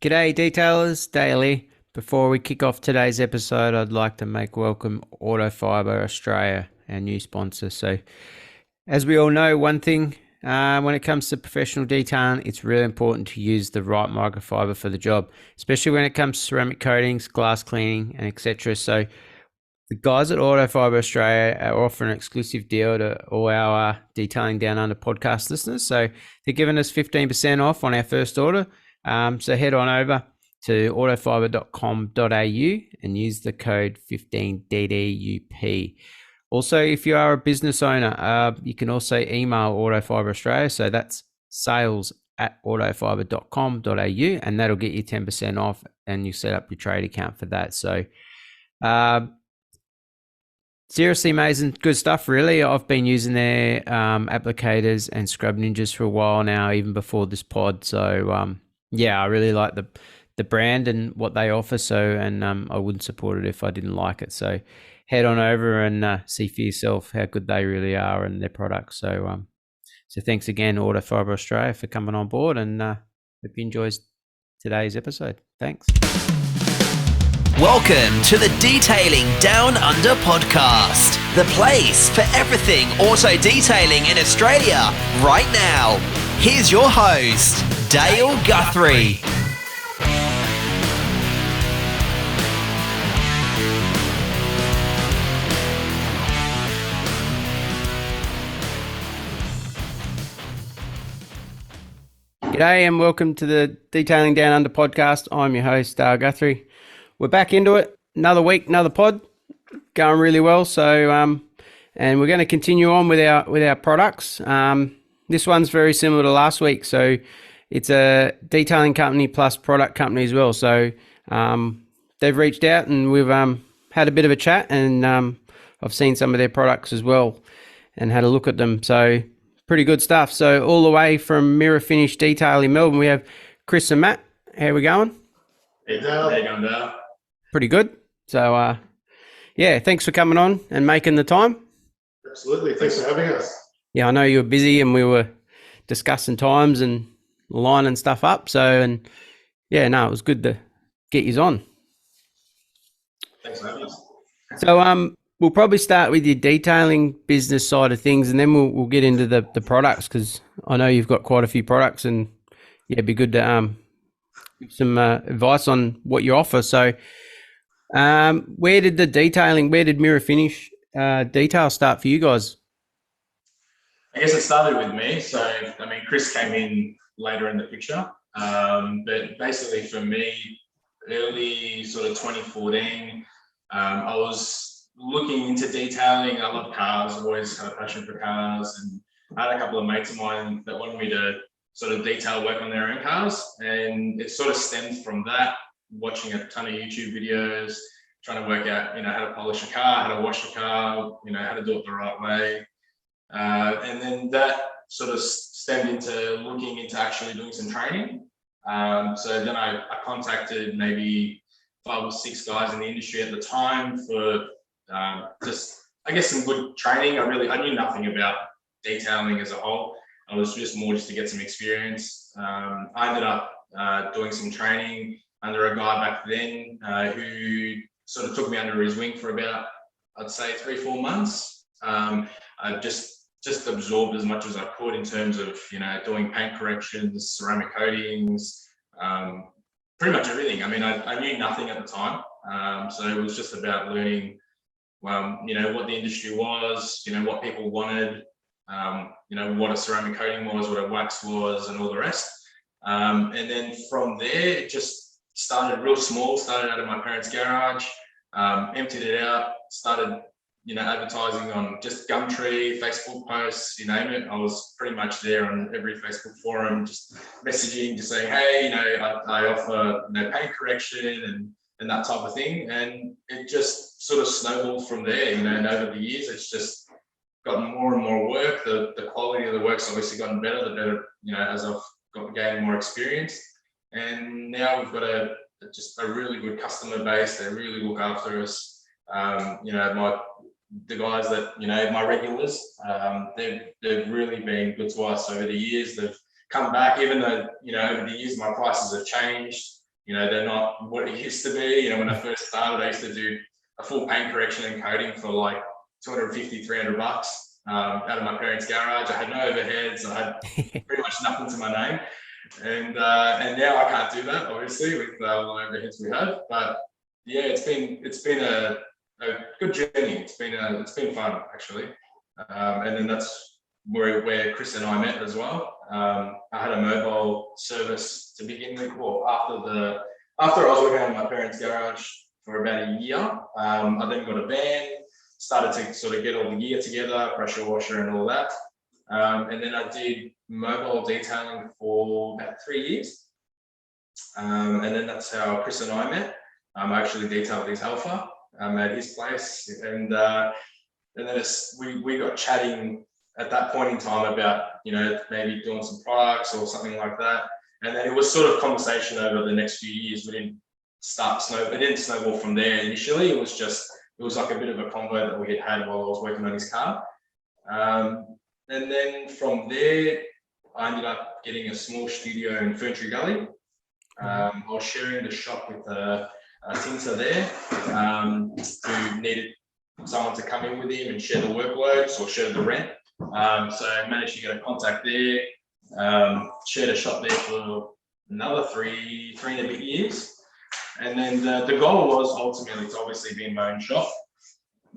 G'day Detailers Daily. Before we kick off today's episode, I'd like to make welcome Autofiber Australia, our new sponsor. So, as we all know, one thing when it comes to professional detailing, it's really important to use the right microfiber for the job, especially when it comes to ceramic coatings, glass cleaning, and etc. So, the guys at Autofiber Australia are offering an exclusive deal to all our Detailing Down Under podcast listeners. So, they're giving us 15% off on our first order. So head on over to autofiber.com.au and use the code 15DDUP. Also, if you are a business owner, you can also email Autofiber Australia. So that's sales@autofiber.com.au, and that'll get you 10% off, and you set up your trade account for that. So seriously amazing, good stuff, really. I've been using their applicators and scrub ninjas for a while now, even before this pod. So yeah, I really like the brand and what they offer. So, and I wouldn't support it if I didn't like it. So, head on over and see for yourself how good they really are and their products. So, so thanks again, Autofiber Australia, for coming on board, and hope you enjoys today's episode. Thanks. Welcome to the Detailing Down Under podcast, the place for everything auto detailing in Australia right now. Here's your host, Dale Guthrie. G'day and welcome to the Detailing Down Under podcast. I'm your host, Dale Guthrie. We're back into it. Another week, another pod, going really well. So, and we're going to continue on with our products. This one's very similar to last week. So, it's a detailing company plus product company as well. So, they've reached out and we've had a bit of a chat, and I've seen some of their products as well and had a look at them. So, pretty good stuff. So, all the way from Mirror Finish Detail in Melbourne, we have Chris and Matt. How are we going? Hey Dale. How you going, Dale? Pretty good. So, yeah, thanks for coming on and making the time. Absolutely. Thanks for having us. Yeah, I know you were busy and we were discussing times and lining stuff up. So, and yeah, no, it was good to get you on. Thanks for having us. So, we'll probably start with your detailing business side of things, and then we'll get into the products, because I know you've got quite a few products, and yeah, it'd be good to give some advice on what you offer. So, where did Mirror Finish detail start for you guys? I guess it started with me. So, I mean, Chris came in later in the picture. But basically for me, early sort of 2014, I was looking into detailing. I love cars, always had a passion for cars. And I had a couple of mates of mine that wanted me to sort of detail work on their own cars. And it sort of stemmed from that, watching a ton of YouTube videos, trying to work out, how to polish a car, how to wash a car, how to do it the right way. And then that sort of stemmed into looking into actually doing some training. So then I contacted maybe 5 or 6 guys in the industry at the time for just, I guess, some good training. I knew nothing about detailing as a whole. I was just more just to get some experience. I ended up doing some training under a guy back then who sort of took me under his wing for about, I'd say, 3-4 months. I just absorbed as much as I could in terms of, doing paint corrections, ceramic coatings, pretty much everything. I mean, I knew nothing at the time. So it was just about learning, what the industry was, what people wanted, what a ceramic coating was, what a wax was, and all the rest. And then from there, it just started real small, started out of my parents' garage, emptied it out, started, advertising on just Gumtree, Facebook posts, you name it. I was pretty much there on every Facebook forum, just messaging, just saying, hey, I offer, paint correction and that type of thing. And it just sort of snowballed from there, and over the years, it's just gotten more and more work. The quality of the work's obviously gotten better, the better, as I've gained more experience. And now we've got just a really good customer base. They really look after us. The guys that, my regulars, they've really been good to us over the years. They've come back, even though, over the years my prices have changed. they're not what it used to be. When I first started, I used to do a full paint correction and coating for like 250, 300 bucks out of my parents' garage. I had no overheads. I had pretty much nothing to my name. And now I can't do that, obviously, with all the overheads we have. But yeah, it's been a good journey. It's been fun, actually. And then that's where Chris and I met as well. I had a mobile service to begin with. Well, after I was working in my parents' garage for about a year, I then got a van, started to sort of get all the gear together, pressure washer and all that. And then I did mobile detailing for about 3 years. And then that's how Chris and I met. I actually detailed his Alpha at his place. And then we got chatting at that point in time about, maybe doing some products or something like that. And then it was sort of conversation over the next few years. It didn't snowball from there initially. It was like a bit of a convo that we had while I was working on his car. And then from there, I ended up getting a small studio in Ferntree Gully. I was sharing the shop with a tinter there who needed someone to come in with him and share the workloads or share the rent. So I managed to get a contact there, shared a shop there for another three and a bit years. And then the goal was ultimately to obviously be in my own shop.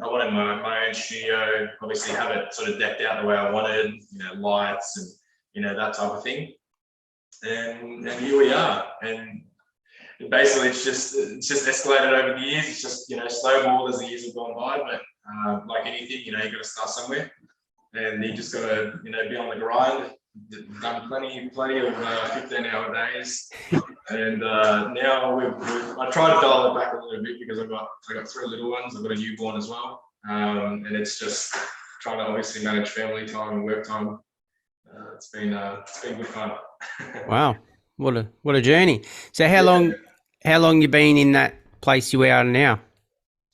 I wanted my own studio, obviously have it sort of decked out the way I wanted, lights and, that type of thing. And here we are. And basically it's just escalated over the years. It's just, snowballed as the years have gone by, but like anything, you got to start somewhere. And you just got to, be on the grind. Done plenty of 15-hour days, and now I try to dial it back a little bit because I got 3 little ones. I've got a newborn as well, and it's just trying to obviously manage family time and work time. It's been good fun. Wow, what a journey! So how long you been in that place you are now?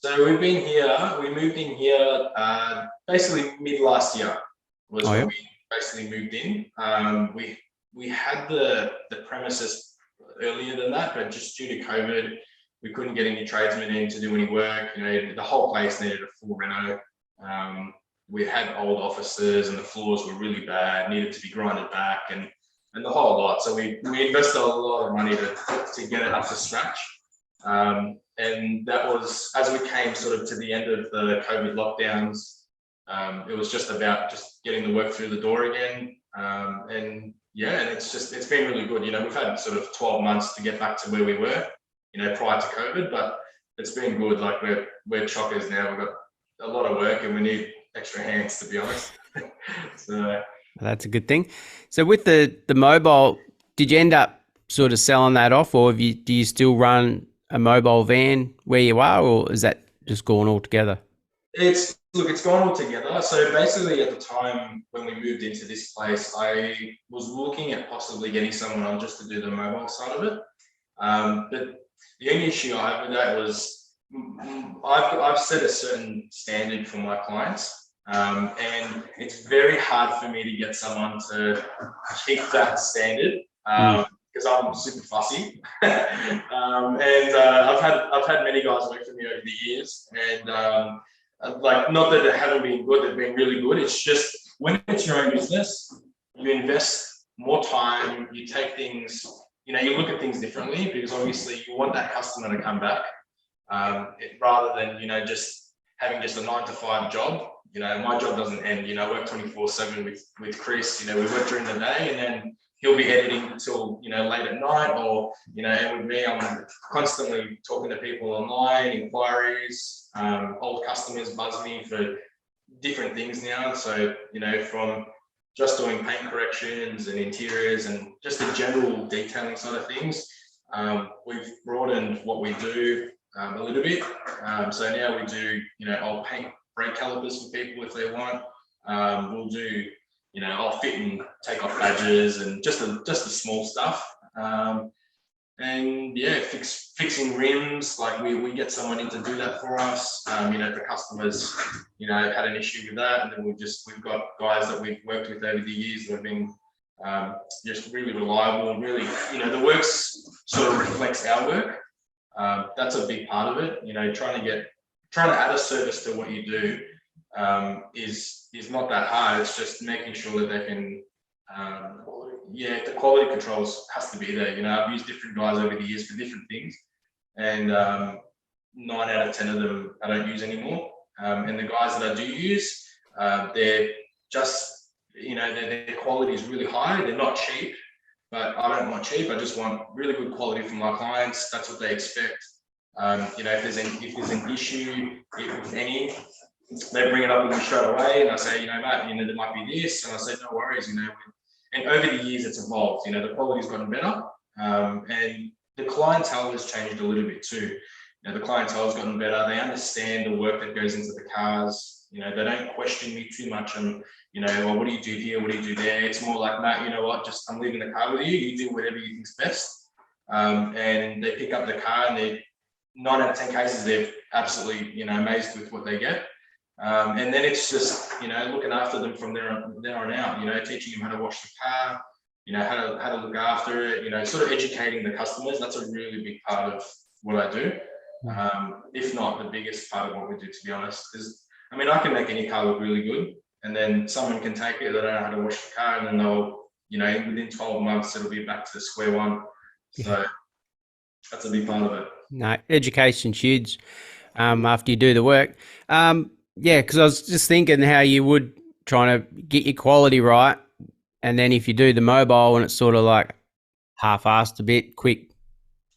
So we moved in here basically mid last year was when we basically moved in. We had the premises earlier than that, but just due to COVID, we couldn't get any tradesmen in to do any work. The whole place needed a full reno. We had old offices and the floors were really bad, needed to be grinded back and the whole lot. So we invested a lot of money to get it up to scratch. And that was, as we came sort of to the end of the COVID lockdowns, it was just about getting the work through the door again. And it's been really good. We've had sort of 12 months to get back to where we were, prior to COVID, but it's been good. Like we're chockers now. We've got a lot of work and we need extra hands, to be honest. So that's a good thing. So with the mobile, did you end up sort of selling that off, or do you still run a mobile van where you are, or is that just gone altogether? It's gone all together. So basically at the time when we moved into this place, I was looking at possibly getting someone on just to do the mobile side of it. But the only issue I had with that was I've set a certain standard for my clients. And it's very hard for me to get someone to keep that standard because I'm super fussy. And I've had many guys work for me over the years, and not that they haven't been good, they've been really good. It's just when it's your own business, you invest more time, you take things, you look at things differently because obviously you want that customer to come back rather than, just having just a 9-to-5 job. My job doesn't end, I work 24/7 with Chris, we work during the day and then he'll be editing until, late at night or, and with me, I'm constantly talking to people online, inquiries, old customers buzz me for different things now. So, from just doing paint corrections and interiors and just the general detailing side of things, we've broadened what we do a little bit. So now we do, I'll paint brake calipers for people if they want. We'll do, I'll fit and take off badges and just the small stuff. And yeah, fixing rims, like we get someone in to do that for us. If the customers, had an issue with that, and then we've got guys that we've worked with over the years that have been just really reliable, really, the work's sort of reflects our work. That's a big part of it. Trying to add a service to what you do is not that hard. It's just making sure that they can, the quality controls has to be there. I've used different guys over the years for different things, and 9 out of 10 of them I don't use anymore. And the guys that I do use, they're just, their quality is really high. They're not cheap, but I don't want cheap. I just want really good quality from my clients. That's what they expect. If there's an issue, if any, they bring it up with me straight away, and I say, mate, there might be this, and I say, no worries, And over the years, it's evolved. The quality's gotten better, and the clientele has changed a little bit too. The clientele has gotten better. They understand the work that goes into the cars. They don't question me too much on, well, what do you do here? What do you do there? It's more like, Matt, you know what? Just I'm leaving the car with you. You do whatever you think's best. And they pick up the car, and they 9 out of 10 cases, they're absolutely, amazed with what they get. And then it's just, looking after them from there on out, teaching them how to wash the car, how to look after it, sort of educating the customers. That's a really big part of what I do. If not the biggest part of what we do, to be honest, because I can make any car look really good, and then someone can take it, they don't know how to wash the car, and then they'll, within 12 months, it'll be back to square one. So that's a big part of it. No, education's huge after you do the work. Because I was just thinking how you would trying to get your quality right, and then if you do the mobile and it's sort of like half-assed a bit, quick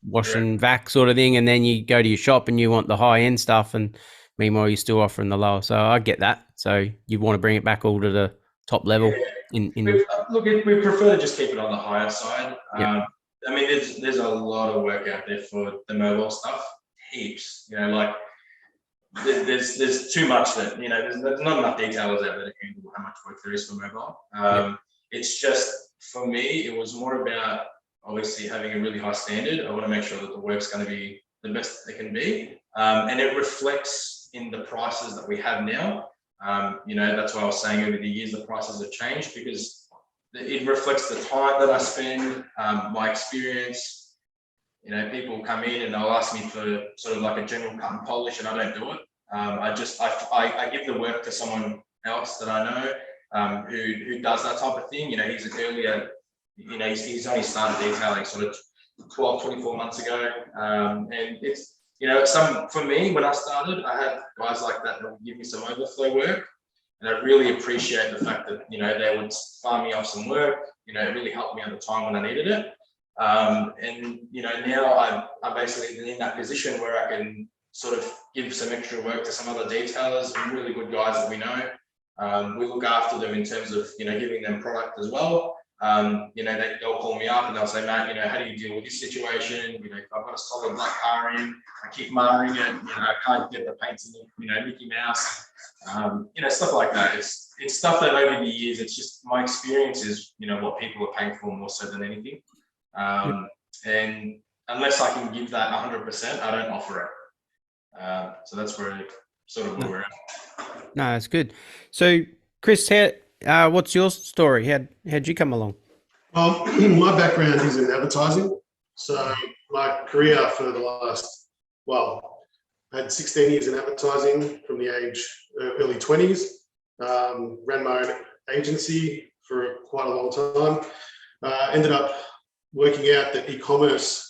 wash and vac sort of thing, and then you go to your shop and you want the high-end stuff, and meanwhile you're still offering the lower. So I get that. So you want to bring it back all to the top level. We prefer to just keep it on the higher side. There's a lot of work out there for the mobile stuff, heaps. There's too much that there's not enough detailers out there to handle how much work there is for mobile. It's just, for me, it was more about obviously having a really high standard. I want to make sure that the work's going to be the best it can be, and it reflects in the prices that we have now. That's why I was saying over the years the prices have changed, because it reflects the time that I spend, my experience. People come in and they'll ask me for sort of like a general cut and polish, and I don't do it. I give the work to someone else that I know who does that type of thing. He's an earlier, he's only started detailing sort of 12, 24 months ago. And it's, for me, when I started, I had guys like that would give me some overflow work. And I really appreciate the fact that, they would farm me off some work. It really helped me at the time when I needed it. And now I'm basically in that position where I can sort of give some extra work to some other detailers, really good guys that we know. We look after them in terms of, giving them product as well. They'll call me up and they'll say, Matt, how do you deal with this situation? If I've got a solid black car in, I keep marring it, I can't get the paint to look, Mickey Mouse, stuff like that. It's stuff that over the years, it's just my experience is, what people are paying for more so than anything. And unless I can give that 100%, I don't offer it. So that's where we're at. No, that's good. So, Chris, what's your story? How'd you come along? Well, my background is in advertising. So my career for the last, I had 16 years in advertising from the age early 20s. Ran my own agency for quite a long time. Ended up working out that e-commerce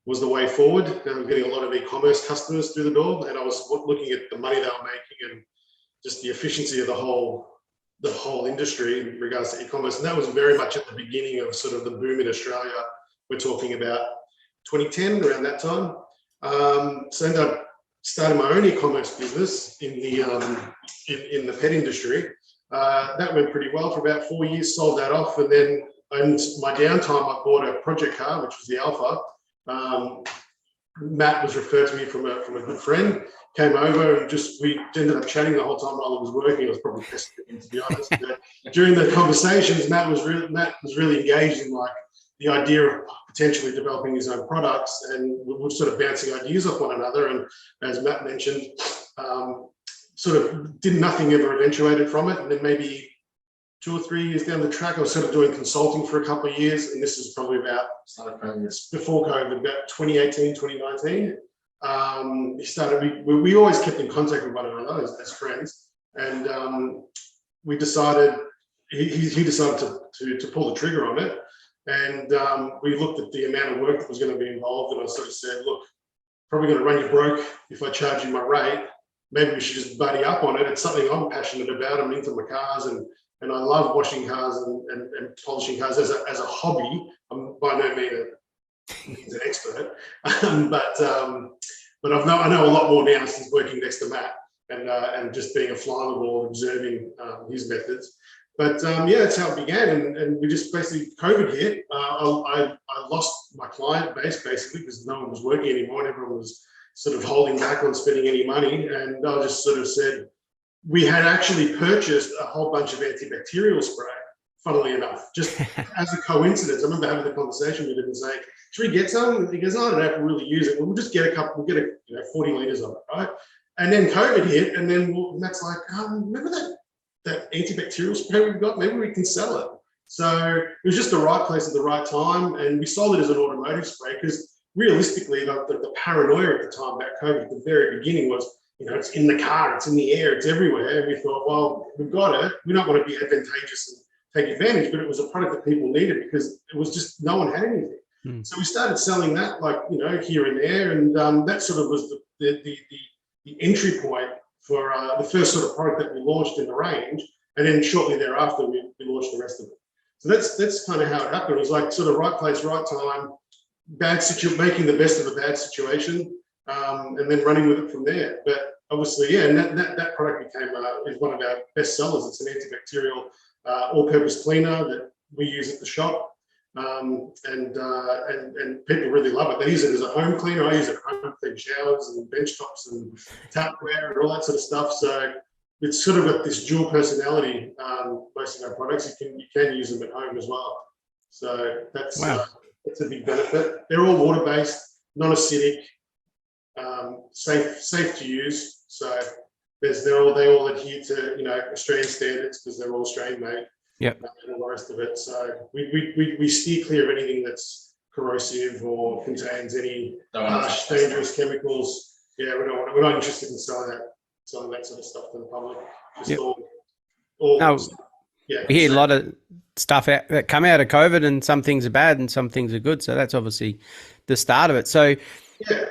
was the way forward. I was getting a lot of e-commerce customers through the door, and I was looking at the money they were making and just the efficiency of the whole industry in regards to e-commerce. And that was very much at the beginning of sort of the boom in Australia. We're talking about 2010, around that time. So I ended up starting my own e-commerce business in the pet industry. That went pretty well for about 4 years, sold that off, and then in my downtime, I bought a project car, which was the Alpha. Matt was referred to me from a good friend, came over, and we ended up chatting the whole time while I was working. I was probably pestering him, to be honest. But during the conversations, Matt was really engaged in the idea of potentially developing his own products, and we were sort of bouncing ideas off one another. And as Matt mentioned, nothing ever eventuated from it. And then maybe 2 or 3 years down the track, I was sort of doing consulting for a couple of years, and this is probably about before COVID, about 2018, 2019. We always kept in contact with one another as friends, and we decided he decided to pull the trigger on it, and we looked at the amount of work that was going to be involved, and I sort of said, look, probably going to run you broke if I charge you my rate. Maybe we should just buddy up on it. It's something I'm passionate about. I'm into my cars, and I love washing cars and polishing cars as a hobby. I'm by no means an expert, but I know a lot more now since working next to Matt and just being a fly on the wall, observing his methods. But that's how it began, and we just basically, COVID hit. I lost my client base basically because no one was working anymore, and everyone was sort of holding back on spending any money. And I just sort of said, we had actually purchased a whole bunch of antibacterial spray, funnily enough, just as a coincidence. I remember having the conversation with him and saying, should we get some? He goes, no, I don't have to really use it. We'll just get a couple, we'll get 40 litres of it, right? And then COVID hit, and then Matt's like, remember that antibacterial spray we've got? Maybe we can sell it. So it was just the right place at the right time, and we sold it as an automotive spray because realistically, the paranoia at the time about COVID at the very beginning was, it's in the car, it's in the air, it's everywhere. And we thought, well, we've got it. We don't want to be advantageous and take advantage, but it was a product that people needed because it was just, no one had anything. So we started selling that, here and there, and that sort of was the entry point for the first sort of product that we launched in the range, and then shortly thereafter we launched the rest of it. So that's kind of how it happened. It was like sort of right place, right time, making the best of a bad situation, and then running with it from there. But obviously, and that product is one of our best sellers. It's an antibacterial all-purpose cleaner that we use at the shop. And people really love it. They use it as a home cleaner. I use it at home to clean showers and bench tops and tapware and all that sort of stuff. So it's sort of got this dual personality. Most of our products, you can use them at home as well. So that's a big benefit. They're all water-based, non-acidic, safe to use. So they all adhere to Australian standards because they're all Australian made. Yep. And all the rest of it. So we steer clear of anything that's corrosive or contains any harsh, dangerous chemicals. Yeah, we're not interested in selling that sort of stuff to the public. Just we hear a lot of stuff that come out of COVID, and some things are bad and some things are good. So that's obviously the start of it. So so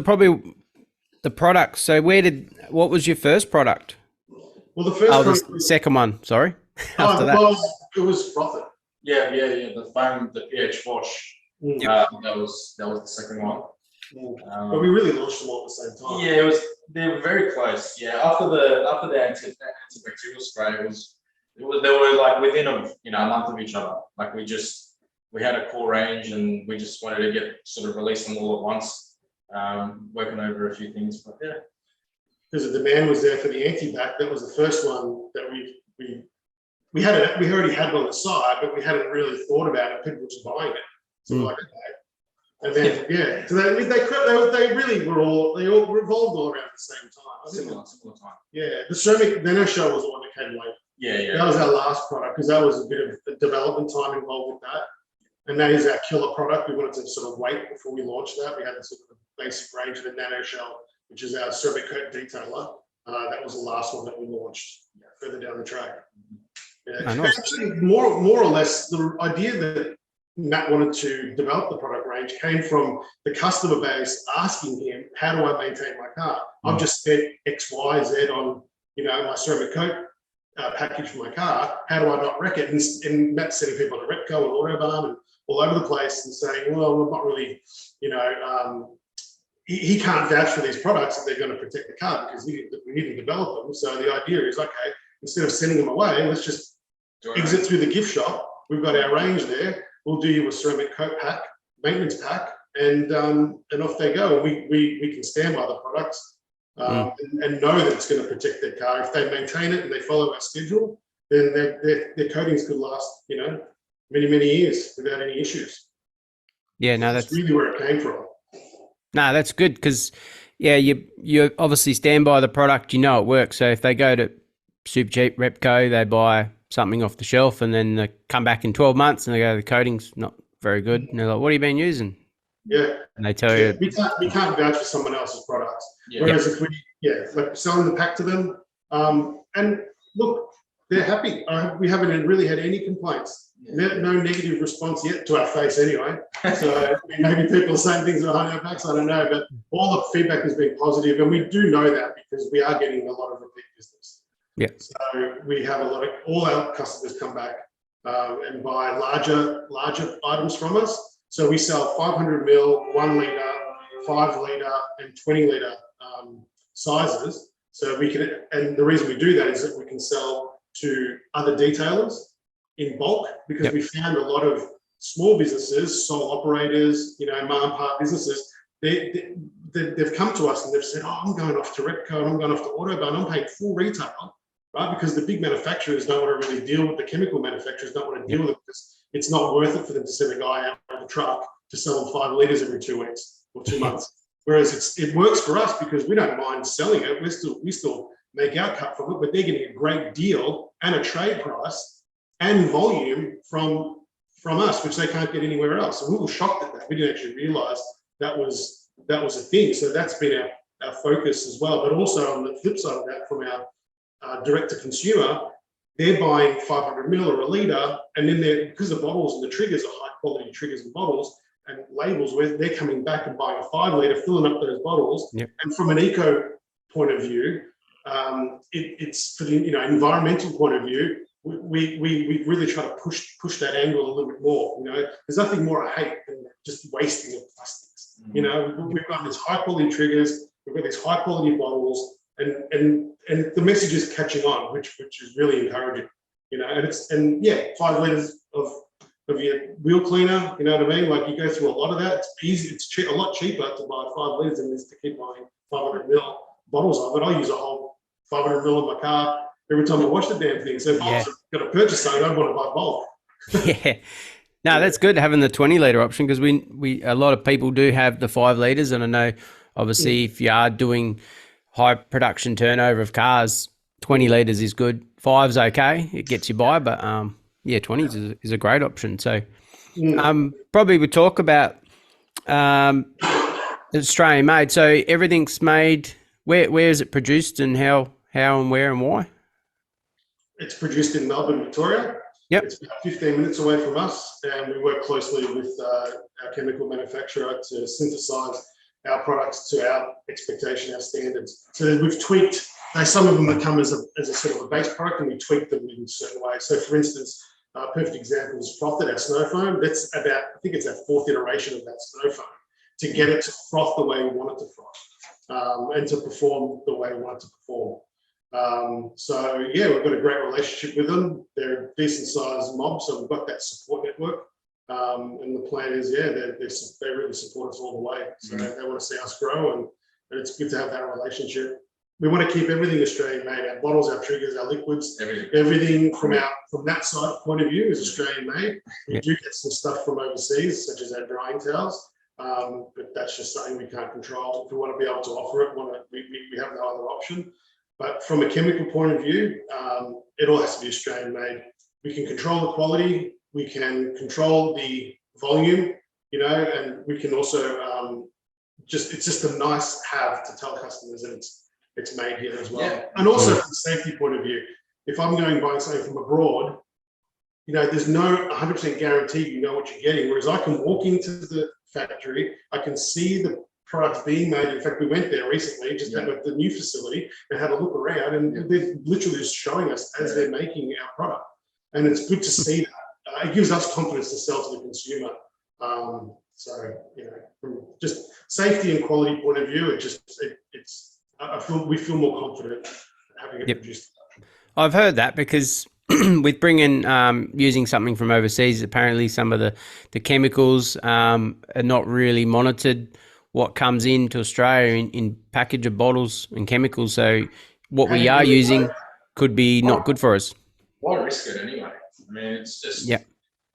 probably the product. So what was your first product? Well, the first the second one, sorry. After that. Well, it was Profit. Yeah. The foam, the pH wash. That was the second one. But we really launched them all at the same time. Yeah, they were very close. Yeah, after the antibacterial spray, they were like within a month of each other. Like we had a core range, and we just wanted to get sort of release them all at once. Working over a few things, but yeah. Because the demand was there for the anti-bac. That was the first one that we already had one on the side, but we hadn't really thought about it. People were just buying it. So we're like, okay. And then so they really they all revolved all around at the same time. Similar time. Yeah, the ceramic nano shell was the one that came late. Yeah. That was our last product because that was a bit of development time involved with that. And that is our killer product. We wanted to sort of wait before we launched that. We had the sort of basic range of the nano shell, which is our ceramic coat detailer. That was the last one that we launched further down the track. Yeah. Nice. Actually, more or less, the idea that Matt wanted to develop the product range came from the customer base asking him, how do I maintain my car? I've just spent X, Y, Z on, my ceramic coat package for my car. How do I not wreck it? And Matt's sending people to Repco and Autobarn and all over the place and saying, well, I'm not really, he can't vouch for these products if they're going to protect the car because we need to develop them. So the idea is, okay, instead of sending them away, let's just exit through the gift shop. We've got our range there. We'll do you a ceramic coat pack, maintenance pack, and off they go. We can stand by the products and know that it's going to protect their car. If they maintain it and they follow our schedule, then their coatings could last, many, many years without any issues. Yeah, no, that's really where it came from. No, that's good because, you obviously stand by the product, it works. So if they go to super cheap Repco, they buy something off the shelf and then they come back in 12 months and they go, the coating's not very good. And they're like, what have you been using? Yeah. And they tell Yeah, you, we can't vouch for someone else's products. Yeah. Whereas if we, like selling the pack to them, and look, they're happy. We haven't really had any complaints. No negative response yet to our face anyway. So maybe people are saying things behind our backs, I don't know, but all the feedback has been positive, and we do know that because we are getting a lot of repeat business. Yeah. So we have all our customers come back and buy larger items from us. So we sell 500 ml, 1 litre, 5 litre, and 20 litre sizes. So we can, and the reason we do that is that we can sell to other detailers in bulk, because we found a lot of small businesses, sole operators, mom and pop businesses, they've come to us and they've said, oh, I'm going off to Repco and I'm going off to Autofiber and I'm paying full retail, right? Because the big manufacturers don't want to really deal with the chemical manufacturers, don't want to deal with it because it's not worth it for them to send a guy out on the truck to sell them 5 litres every 2 weeks or 2 months. Whereas it works for us because we don't mind selling it. We still make our cut from it, but they're getting a great deal and a trade price and volume from us, which they can't get anywhere else. So we were shocked at that. We didn't actually realise that was a thing. So that's been our focus as well. But also on the flip side of that, from our direct to consumer, they're buying 500 ml or a litre, and then because the bottles and the triggers are high quality triggers and bottles and labels, where they're coming back and buying a 5 litre, filling up those bottles. Yep. And from an eco point of view, it's for the environmental point of view, we really try to push that angle a little bit more. There's nothing more I hate than just wasting of plastics. We've got these high quality triggers, we've got these high quality bottles, and the message is catching on, which is really encouraging. And 5 litres of your wheel cleaner, you know what I mean? Like, you go through a lot of that. It's easy. It's a lot cheaper to buy 5 litres than it is to keep buying 500 ml bottles of it. I use a whole 500 ml in my car every time I wash the damn thing. So if I've got to purchase something, I don't want to buy bulk. yeah. No, that's good having the 20 litre option, because we a lot of people do have the 5 litres, and I know obviously if you are doing high production turnover of cars, 20 litres is good. 5's okay, it gets you by, but 20s is a great option. So probably we talk about Australian made. So everything's made. Where is it produced, and how and where and why? It's produced in Melbourne, Victoria. Yep. It's about 15 minutes away from us, and we work closely with our chemical manufacturer to synthesize our products to our expectation, our standards. So we've tweaked. Some of them that come as a sort of a base product, and we tweak them in certain ways. So, for instance, a perfect example is frothed, our snow foam. That's about, I think it's our 4th iteration of that snow foam to get it to froth the way we want it to froth, and to perform the way we want it to perform. We've got a great relationship with them. They're a decent sized mob, so we've got that support network. And the plan is, they really support us all the way. So they want to see us grow, and it's good to have that relationship. We want to keep everything Australian made. Our bottles, our triggers, our liquids, everything from that side point of view is Australian made. We do get some stuff from overseas, such as our drying towels, but that's just something we can't control. If we want to be able to offer it, we have no other option. But from a chemical point of view, it all has to be Australian made. We can control the quality, we can control the volume, and we can also it's just a nice have to tell customers that it's made here as well. Yeah. And also from a safety point of view, if I'm going buying something from abroad, there's no 100% guarantee you know what you're getting. Whereas I can walk into the factory, I can see the products being made. In fact, we went there recently, just at the new facility, and had a look around, and they're literally just showing us as they're making our product. And it's good to see that. It gives us confidence to sell to the consumer. From just safety and quality point of view, we feel more confident having it produced. I've heard that, because with bringing using something from overseas, apparently some of the chemicals are not really monitored. What comes into Australia in package of bottles and chemicals, so what we are using could be not good for us. Why risk it anyway? I mean, it's just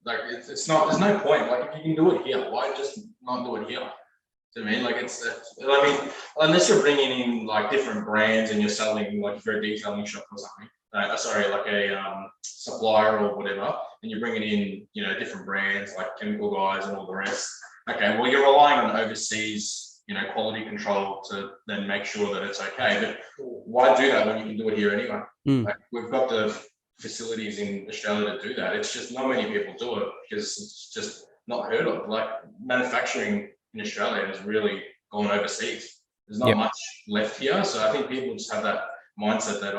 like it's not. There's no point. Like, if you can do it here, why just not do it here? I mean, unless you're bringing in like different brands and you're selling, like, if you're a detailing shop or something, like a supplier or whatever, and you're bringing in, different brands like chemical guys and all the rest. Okay, well, you're relying on overseas, quality control to then make sure that it's okay. But why do that when you can do it here anyway? Like, we've got the facilities in Australia to do that. It's just not many people do it because it's just not heard of. Like, manufacturing in Australia has really gone overseas. There's not much left here. So I think people just have that mindset that,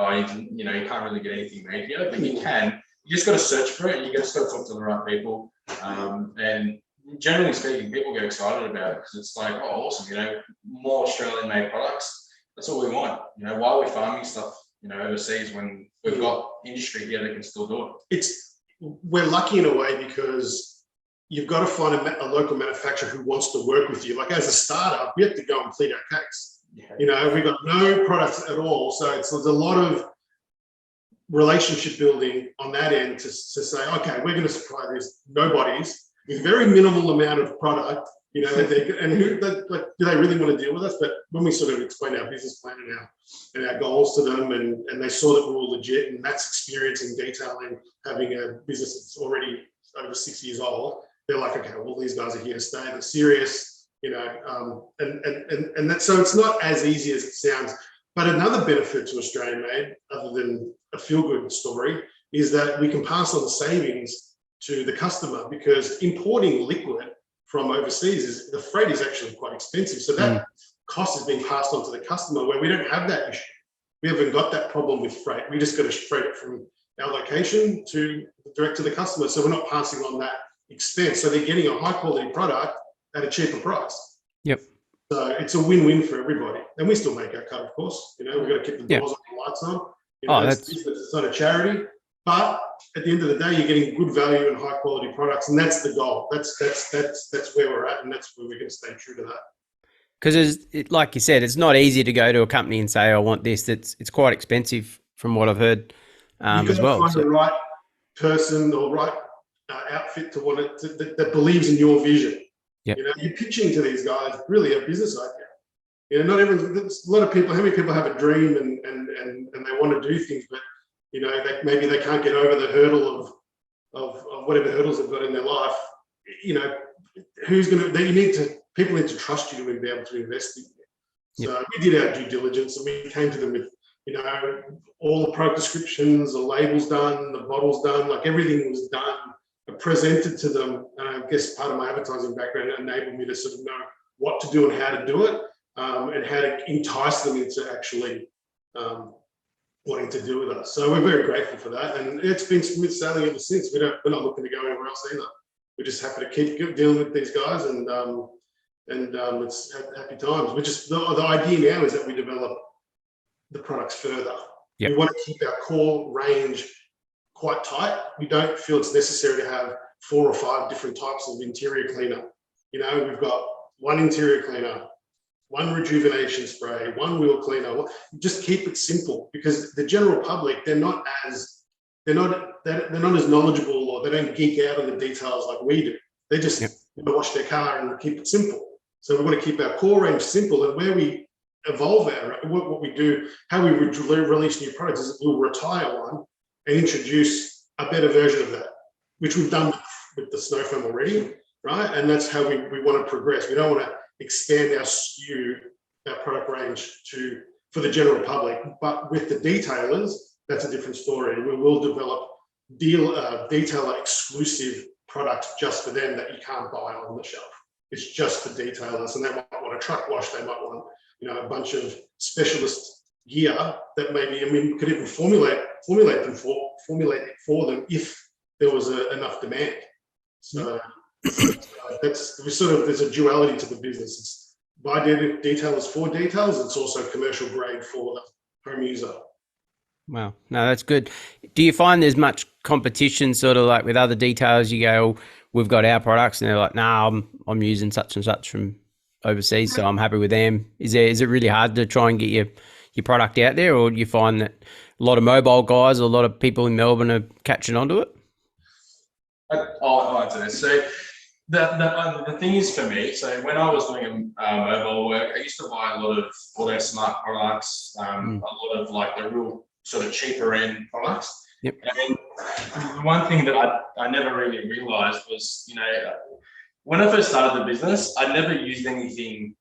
you can't really get anything made here, but you can. You just got to search for it. You just got to talk to the right people. And generally speaking, people get excited about it because it's like, oh, awesome, more Australian-made products. That's all we want. Why are we farming stuff, overseas when we've got industry here that can still do it? We're lucky in a way because you've got to find a local manufacturer who wants to work with you. Like, as a startup, we have to go and plead our case. Yeah. We've got no products at all. So there's a lot of relationship building on that end to say, okay, we're going to supply these nobodies with very minimal amount of product, do they really want to deal with us? But when we sort of explain our business plan and our goals to them, and they saw that we were legit, and that's experience in detailing, having a business that's already over 6 years old, they're like, okay, well, these guys are here to stay, they're serious, and that, so it's not as easy as it sounds. But another benefit to Australian Made, other than a feel-good story, is that we can pass on the savings to the customer, because importing liquid from overseas, the freight is actually quite expensive. So that cost is being passed on to the customer, where we don't have that issue. We haven't got that problem with freight. We just got to freight it from our location to direct to the customer. So we're not passing on that expense. So they're getting a high quality product at a cheaper price. Yep. So it's a win-win for everybody. And we still make our cut, of course. We've got to keep the doors on, the lights on. It's not a charity. But at the end of the day, you're getting good value and high quality products, and that's the goal. That's where we're at, and that's where we're going to stay true to that. Because, like you said, it's not easy to go to a company and say, I want this. It's quite expensive from what I've heard as well. Find the right person or right outfit to want it that believes in your vision. Yep. You're pitching to these guys really a business idea. Not everyone. A lot of people. How many people have a dream and they want to do things, but maybe they can't get over the hurdle of whatever hurdles they've got in their life. People need to trust you to be able to invest in you. So we did our due diligence, and we came to them with, all the product descriptions, the labels done, the bottles done, like everything was done, presented to them. And I guess part of my advertising background enabled me to sort of know what to do and how to do it, and how to entice them into actually wanting to do with us. So we're very grateful for that, and it's been smooth sailing ever since. We're not looking to go anywhere else either. We're just happy to keep dealing with these guys, and it's happy times. We're just the idea now is that we develop the products further. Yep. We want to keep our core range quite tight. We don't feel it's necessary to have 4 or 5 different types of interior cleaner. We've got one interior cleaner, one rejuvenation spray, one wheel cleaner. Just keep it simple, because the general public, they're not as knowledgeable, or they don't geek out on the details like we do. They just wash their car and keep it simple. So we want to keep our core range simple, and where we evolve what we do, how we release new products is we'll retire one and introduce a better version of that, which we've done with the snow foam already, right? And that's how we want to progress. We don't want to expand our SKU, our product range for the general public, but with the detailers, that's a different story. And we will develop detailer exclusive products just for them that you can't buy on the shelf. It's just for detailers, and they might want a truck wash. They might want, a bunch of specialist gear that maybe, we could even formulate it for them if there was enough demand. So there's a duality to the business. It's by detailers for details. It's also commercial grade for the home user. Wow. No, that's good. Do you find there's much competition, sort of like with other detailers? You go, we've got our products, and they're like, no, I'm using such and such from overseas, so I'm happy with them. Is it really hard to try and get your product out there, or do you find that a lot of mobile guys, or a lot of people in Melbourne are catching onto it? I'll answer this. So the thing is, for me, so when I was doing mobile work, I used to buy a lot of all their smart products, a lot of like the real sort of cheaper end products. Yep. And the one thing that I never really realized was, when I first started the business, I never used anything,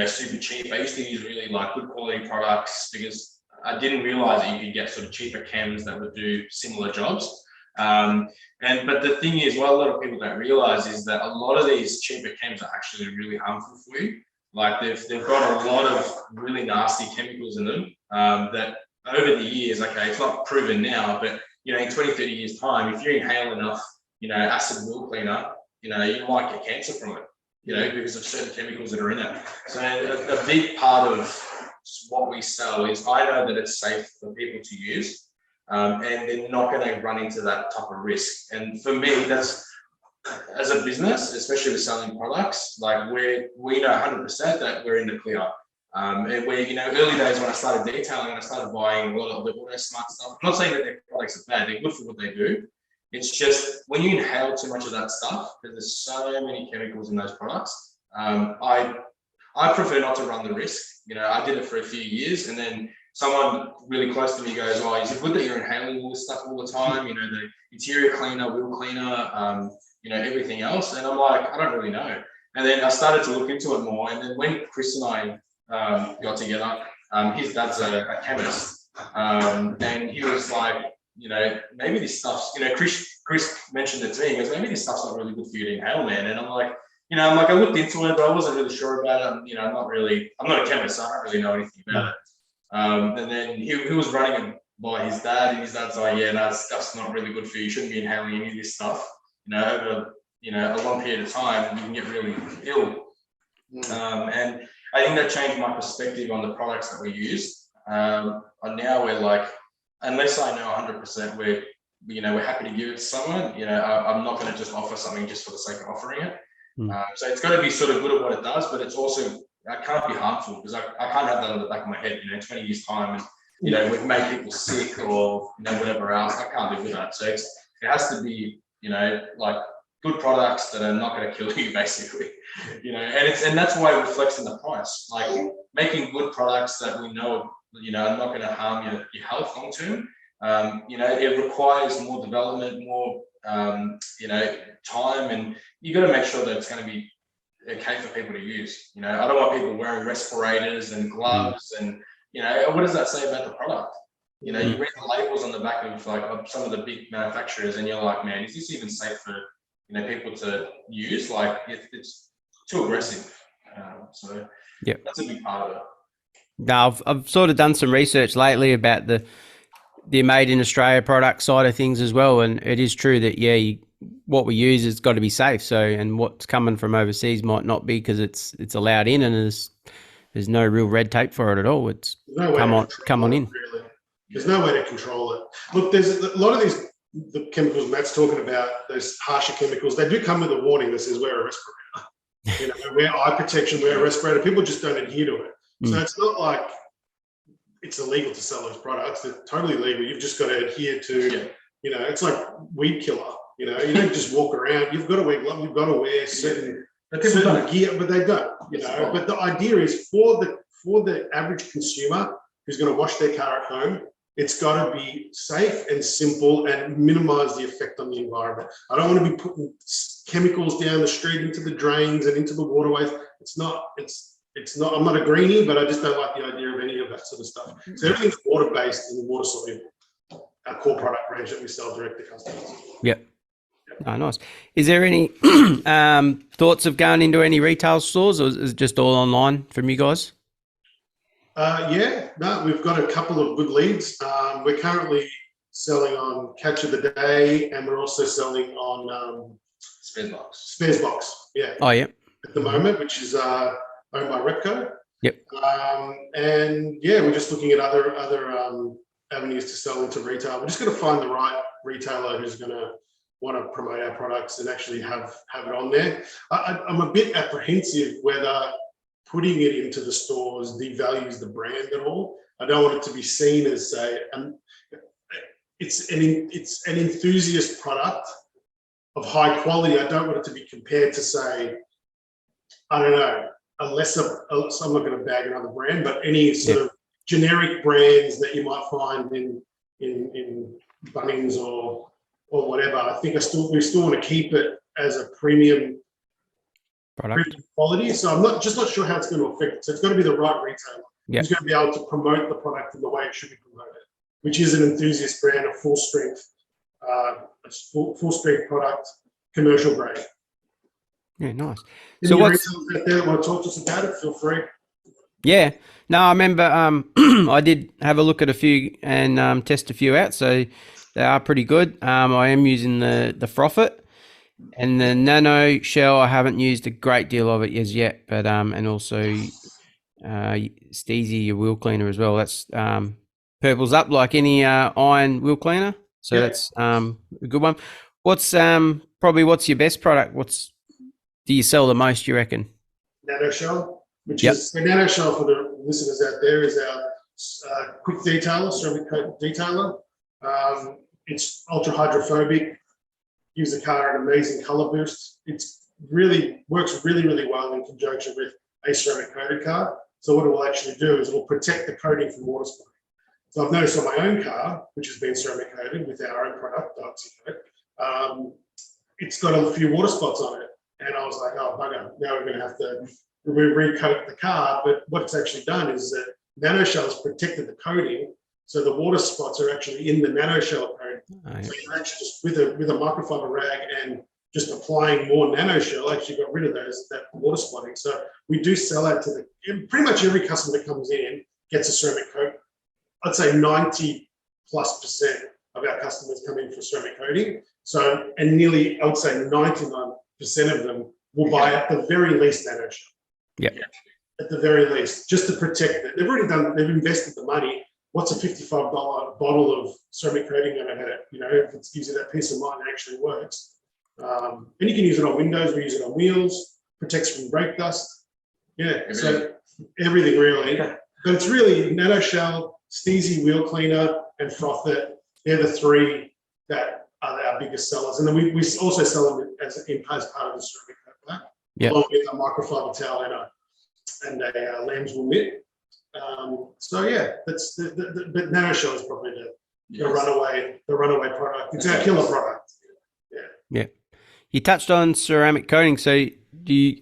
super cheap. I used to use really like good quality products because I didn't realize that you could get sort of cheaper chems that would do similar jobs. But the thing is, what a lot of people don't realize is that a lot of these cheaper chems are actually really harmful for you. Like they've got a lot of really nasty chemicals in them that over the years, okay, it's not proven now, but in 20, 30 years time, if you inhale enough, acid wheel cleaner, you might get cancer from it, because of certain chemicals that are in it. So a big part of what we sell is I know that it's safe for people to use, and they're not going to run into that type of risk. And for me, that's, as a business, especially with selling products, like we know 100% that we're in the clear. And where, early days when I started detailing, I started buying a lot of the Auto Smart stuff. I'm not saying that their products are bad, they're good for what they do. It's just when you inhale too much of that stuff, because there's so many chemicals in those products, I prefer not to run the risk. I did it for a few years, and then someone really close to me goes, "Oh, is it good that you're inhaling all this stuff all the time? The interior cleaner, wheel cleaner, everything else." And I'm like, I don't really know. And then I started to look into it more. And then when Chris and I got together, his dad's a chemist, and he was like, maybe this stuff's, Chris mentioned it to me. He goes, maybe this stuff's not really good for you to inhale, man. And I'm like, I looked into it, but I wasn't really sure about it. I'm not a chemist, so I don't really know anything about it. And then he was running it by his dad, and his dad's like, yeah, no, stuff's not really good for you. You shouldn't be inhaling any of this stuff. Over a long period of time, you can get really ill. And I think that changed my perspective on the products that we use. And now we're like, unless I know 100% we're happy to give it to someone, I'm not going to just offer something just for the sake of offering it. So it's got to be sort of good at what it does, but it's also, I can't be harmful, because I can't have that on the back of my head, 20 years time, and we've made people sick or whatever else. I can't live with that. So it has to be, like good products that are not going to kill you, basically. And that's why it reflects in the price. Like making good products that we know, are not going to harm your health long term. It requires more development, more time, and you got to make sure that it's going to be okay for people to use. I don't want people wearing respirators and gloves, and what does that say about the product? You read the labels on the back of like some of the big manufacturers, and you're like, man, is this even safe for people to use? Like it's too aggressive. So yeah, that's a big part of it. Now, I've sort of done some research lately about the made in Australia product side of things as well, and it is true that what we use has got to be safe. So, and what's coming from overseas might not be, because it's allowed in, and there's no real red tape for it at all. It's come on in. Really. There's no way to control it. Look, there's a lot of the chemicals Matt's talking about, those harsher chemicals. They do come with a warning that says wear a respirator. Wear eye protection, wear a respirator. People just don't adhere to it. So it's not like it's illegal to sell those products. They're totally legal. You've just got to adhere to, it's like weed killer. You don't just walk around. You've got to wear gloves. You've got to wear certain gear, but they don't. But the idea is for the average consumer who's going to wash their car at home, it's got to be safe and simple and minimize the effect on the environment. I don't want to be putting chemicals down the street into the drains and into the waterways. It's not. I'm not a greenie, but I just don't like the idea of any of that sort of stuff. So everything's water-based and water soluble. Our core product range that we sell direct to customers. Yep. Oh, nice. Is there any thoughts of going into any retail stores, or is it just all online from you guys? We've got a couple of good leads. We're currently selling on Catch of the Day, and we're also selling on Sparesbox. Yeah. Oh, yeah. At the moment, which is owned by Repco. Yep. We're just looking at other avenues to sell into retail. We're just going to find the right retailer who's going to want to promote our products and actually have it on there. I'm a bit apprehensive whether putting it into the stores devalues the brand at all. I don't want it to be seen as it's an enthusiast product of high quality. I don't want it to be compared to, say, I don't know, I'm not going to bag another brand, but any sort of generic brands that you might find in in Bunnings or whatever. I think we still want to keep it as a premium Product. quality. So I'm not sure how it's going to affect it. So it's got to be the right retailer who's going to be able to promote the product in the way it should be promoted, which is an enthusiast brand, a full strength product, commercial grade. Yeah, nice. Any retailers out there that want to talk to us about it, feel free. Yeah. No, I remember I did have a look at a few and test a few out, so they are pretty good. I am using the Frothet and the Nano Shell. I haven't used a great deal of it as yet, but and also Steezy, your wheel cleaner as well. That's purples up like any iron wheel cleaner, so that's a good one. What's your best product? Do you sell the most, you reckon? Nano Shell, which is the Nano Shell for the listeners out there, is our quick detailer, ceramic coat detailer. It's ultra hydrophobic, gives the car an amazing color boost. It's really works really well in conjunction with a ceramic coated car. So what it will actually do is it will protect the coating from water spotting. So I've noticed on my own car, which has been ceramic coated with our own product, Oxycoat, it's got a few water spots on it. And I was like, oh, bugger, now we're going to have to recoat the car. But what it's actually done is that Nano Shell has protected the coating. So the water spots are actually in the Nano Shell coating. So you actually just, with a microfiber rag and just applying more Nano Shell, actually got rid of that water spotting. So we do sell that to pretty much every customer that comes in gets a ceramic coat. I'd say 90+% of our customers come in for ceramic coating. So, and nearly, I would say 99% of them will buy at the very least Nano Shell. Yeah. At the very least, just to protect it. They've invested the money. What's a $55 bottle of ceramic coating going to hurt? If it gives you that peace of mind, it actually works. And you can use it on windows, we use it on wheels, protects from brake dust. Yeah, so everything really. But it's really Nano Shell, Steezy wheel cleaner, and Frothet. They're the three that are our biggest sellers. And then we also sell them as part of the ceramic coat pack, along with a microfiber towel and a lamb's wool mitt. So yeah, that's but Nano Shell is probably the runaway product. It's our killer product. Yeah. You touched on ceramic coating, so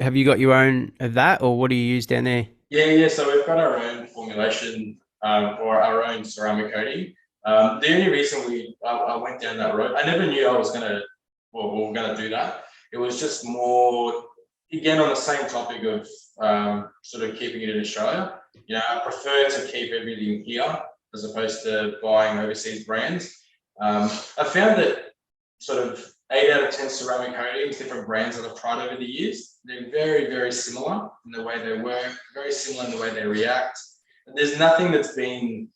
have you got your own of that, or what do you use down there? Yeah. So we've got our own formulation for our own ceramic coating. The only reason I went down that road, I never knew we were gonna do that. It was just more, again, on the same topic of sort of keeping it in Australia. I prefer to keep everything here as opposed to buying overseas brands. I found that sort of 8 out of 10 ceramic coatings, different brands that I've tried over the years, they're very, very similar in the way they work, very similar in the way they react. And there's nothing that's been,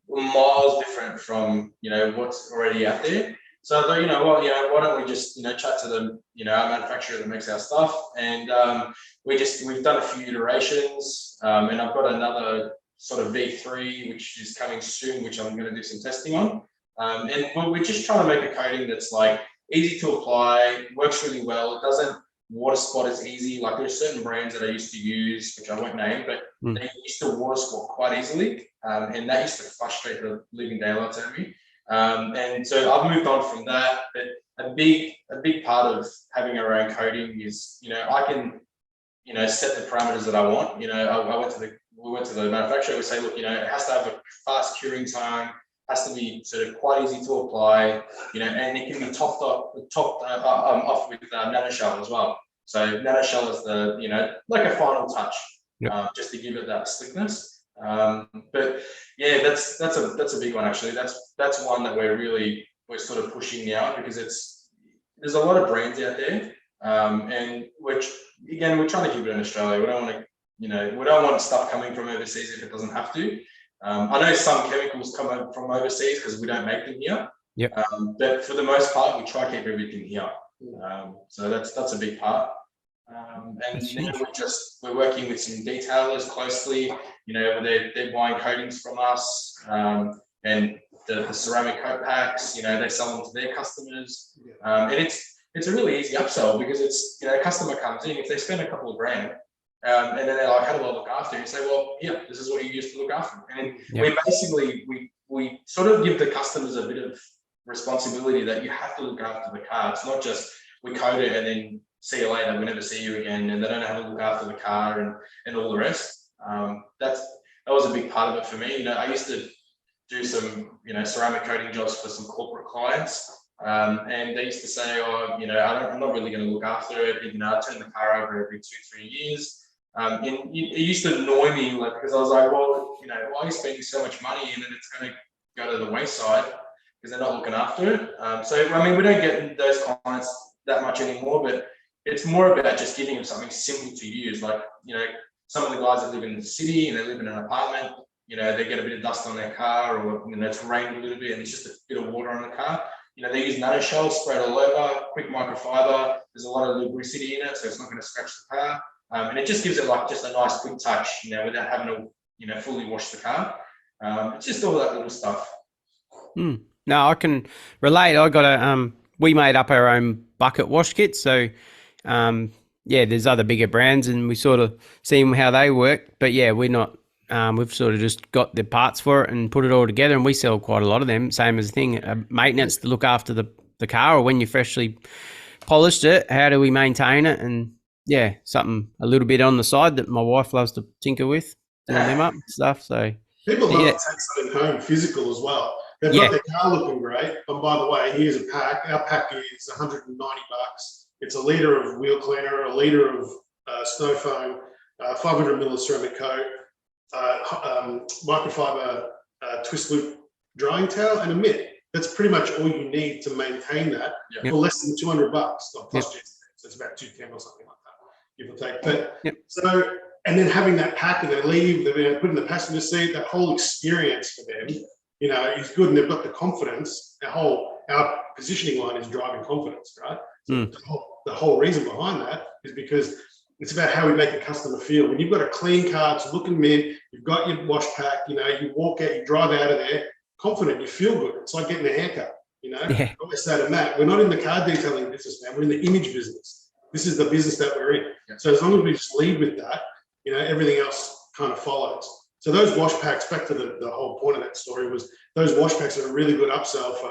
miles different from, what's already out there. So I thought, why don't we just, chat to them, our manufacturer that makes our stuff. And we've done a few iterations, and I've got another sort of V3, which is coming soon, which I'm going to do some testing on. And we're just trying to make a coating that's like easy to apply, works really well. It doesn't water spot as easy. Like there's certain brands that I used to use, which I won't name, but they used to water spot quite easily. And that used to frustrate the living daylights out of me. And so I've moved on from that. But a big part of having our own coating is, I can, set the parameters that I want. We went to the manufacturer. We say, look, it has to have a fast curing time, has to be sort of quite easy to apply, and it can be topped off with Nano Shell as well. So Nano Shell is the, like a final touch, just to give it that slickness. But yeah, that's a big one actually. That's one that we're sort of pushing now because there's a lot of brands out there, and which again we're trying to keep it in Australia. We don't want to, we don't want stuff coming from overseas if it doesn't have to. I know some chemicals come from overseas because we don't make them here. But for the most part, we try to keep everything here. So that's a big part. And now we're working with some detailers closely. They're buying coatings from us, and the ceramic coat packs. They sell them to their customers, and it's a really easy upsell because it's a customer comes in, if they spend a couple of grand, and then they're like, how do I look after? And you say, well, yeah, this is what you use to look after. And we we sort of give the customers a bit of responsibility that you have to look after the car. It's not just we code it and then see you later, we never see you again, and they don't know how to look after the car and all the rest. That was a big part of it for me. I used to do some, ceramic coating jobs for some corporate clients. And they used to say, I'm not really going to look after it. I turn the car over every 2-3 years. And it used to annoy me, because I was like, well, why are you spending so much money and then it's going to go to the wayside because they're not looking after it. So, we don't get those clients that much anymore, but it's more about just giving them something simple to use. Some of the guys that live in the city and they live in an apartment, they get a bit of dust on their car, or, it's rained a little bit and it's just a bit of water on the car. They use nano shells sprayed all over, quick microfiber. There's a lot of lubricity in it, so it's not going to scratch the car. And it just gives it just a nice quick touch, without having to, fully wash the car. It's just all that little stuff. No, I can relate. I got we made up our own bucket wash kit. So, there's other bigger brands and we sort of see how they work. But yeah, we're not, we've sort of just got the parts for it and put it all together, and we sell quite a lot of them. Same as the thing, maintenance to look after the car, or when you freshly polished it, how do we maintain it? And yeah, something a little bit on the side that my wife loves to tinker with, doing them up and stuff. So people love to take something home physical as well. They've got their car looking great. And by the way, here's a pack. Our pack is $190. It's a litre of wheel cleaner, a litre of snow foam, 500 ml ceramic coat, microfiber twist loop drying towel, and a mitt. That's pretty much all you need to maintain that for less than $200. Plus GST. So it's about $210 or something like that, give or take. But so, and then having that pack and they leave, they put in the passenger seat, that whole experience for them, is good, and they've got the confidence. Our positioning line is driving confidence, right? So the whole reason behind that is because it's about how we make the customer feel. When you've got a clean car, it's looking mint, you've got your wash pack, you walk out, you drive out of there, confident, you feel good. It's like getting a haircut, I always say to Matt, we're not in the car detailing business now, we're in the image business. This is the business that we're in. So as long as we just lead with that, everything else kind of follows. So those wash packs, back to the whole point of that story, was those wash packs are a really good upsell for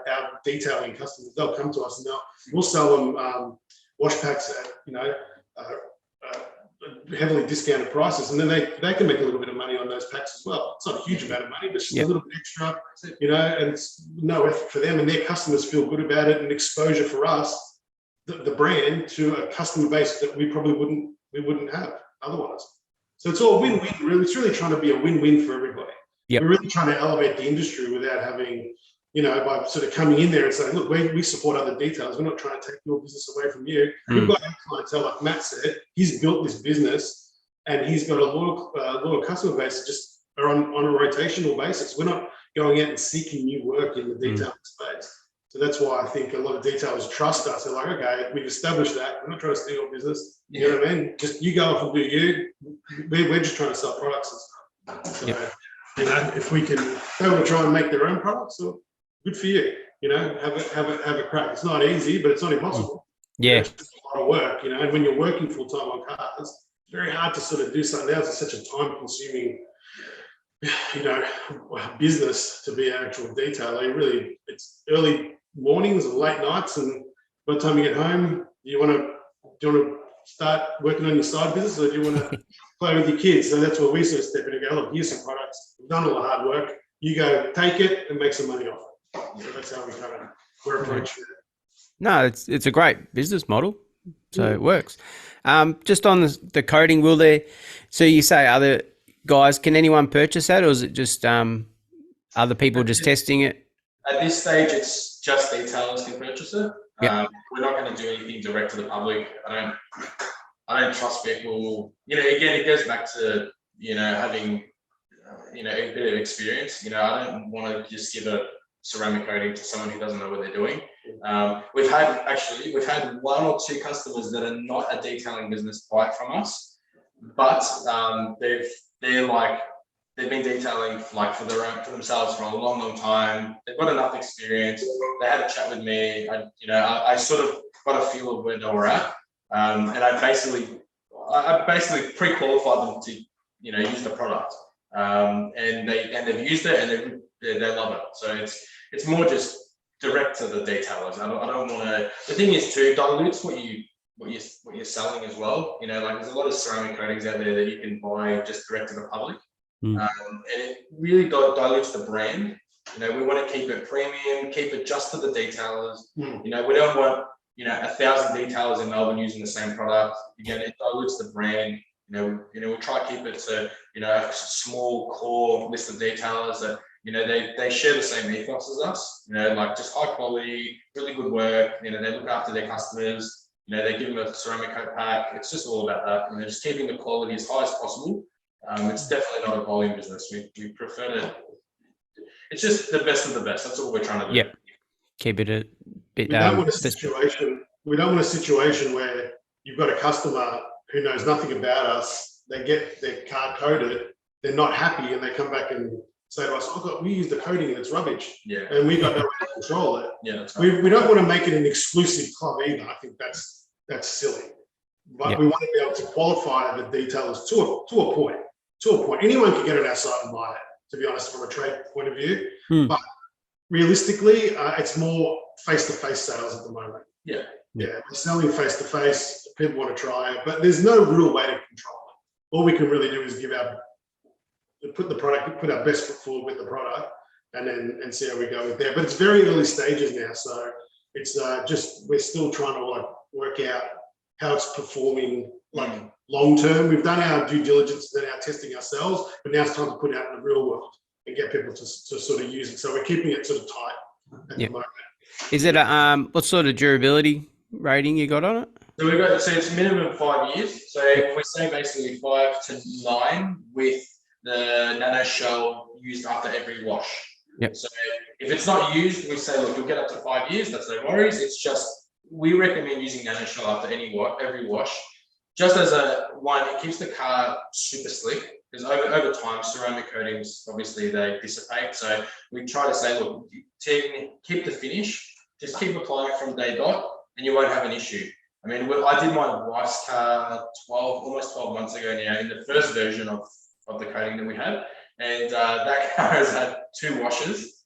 our detailing customers. They'll come to us and we'll sell them wash packs at heavily discounted prices, and then they can make a little bit of money on those packs as well. It's not a huge amount of money, but just a little bit extra, and it's no effort for them, and their customers feel good about it, and exposure for us, the brand, to a customer base that we probably wouldn't have otherwise. So it's all win-win, really. It's really trying to be a win-win for everybody. We're really trying to elevate the industry without having, by sort of coming in there and saying, look, we support other detailers. We're not trying to take your business away from you. We've got our clientele, like Matt said, he's built this business and he's got a loyal customer base that just are on a rotational basis. We're not going out and seeking new work in the detailing space. So that's why I think a lot of detailers trust us. They're like, okay, we've established that. We're not trying to steal your business. You know what I mean? Just you go off and do you. We're just trying to sell products and stuff. So, if we can, they want to try and make their own products, so good for you. Have a crack. It's not easy, but it's not impossible. It's just a lot of work. And when you're working full time on cars, it's very hard to sort of do something else. It's such a time-consuming, business to be an actual detailer. It's early mornings and late nights, and by the time you get home, do you want to start working on your side business, or do you want to play with your kids? So that's where we sort of step in and go, look, here's some products, we've done all the hard work, you go take it and make some money off it. So that's how we're approaching it. No, it's a great business model, so it works. Just on the coating, so you say other guys, can anyone purchase that, or is it just other people just testing it? At this stage, it's just detailers can purchase it. We're not going to do anything direct to the public. I don't trust people. Again, it goes back to having a bit of experience. I don't want to just give a ceramic coating to someone who doesn't know what they're doing. We've had one or two customers that are not a detailing business buy it from us, but they've been detailing for themselves for a long time. They've got enough experience. They had a chat with me. I sort of got a feel of where they were at, and I basically pre-qualified them to use the product. and they've used it and they love it. So it's more just direct to the detailers. I don't want to. The thing is too, dilutes what you're selling as well. You know, like there's a lot of ceramic coatings out there that you can buy just direct to the public, and it really dilutes the brand. You know, we want to keep it premium, keep it just to the detailers. You know, we don't want 1,000 detailers in Melbourne using the same product. Again, it dilutes the brand. We'll try to keep it to a small core list of detailers that they share the same ethos as us. Like just high quality, really good work. They look after their customers. They give them a ceramic coat pack. It's just all about that. Just keeping the quality as high as possible. It's definitely not a volume business. We prefer to. It's just the best of the best. That's all we're trying to do. Yep. Keep it a bit. We don't want a situation. We don't want a situation where you've got a customer who knows nothing about us. They get their car coated. They're not happy, and they come back and say to us, "Oh God, we used the coating and it's rubbish." Yeah. And we got no way to control it. Yeah. That's right. We don't want to make it an exclusive club either. I think that's silly. But we want to be able to qualify the detailers to a point. To a point. Anyone can get on our site and buy it, to be honest, from a trade point of view. But realistically, it's more face-to-face sales at the moment. Yeah. We're selling face-to-face. People want to try it, but there's no real way to control it. All we can really do is put our best foot forward with the product, and see how we go with there. But it's very early stages now, so it's just we're still trying to work out how it's performing long term. We've done our due diligence, done our testing ourselves, but now it's time to put it out in the real world and get people to sort of use it. So we're keeping it sort of tight at the moment. Is it what sort of durability rating you got on it? So it's minimum 5 years. So if we say basically 5 to 9 with the nano shell used after every wash. Yep. So if it's not used, we say, look, you'll get up to 5 years. That's no worries. It's just we recommend using nano shell after every wash. Just as it keeps the car super slick. Because over time, ceramic coatings, obviously, they dissipate. So we try to say, look, keep the finish. Just keep applying from day dot, and you won't have an issue. I mean, I did my wife's car almost 12 months ago now, in the first version of the coating that we had. And that car has had 2 washes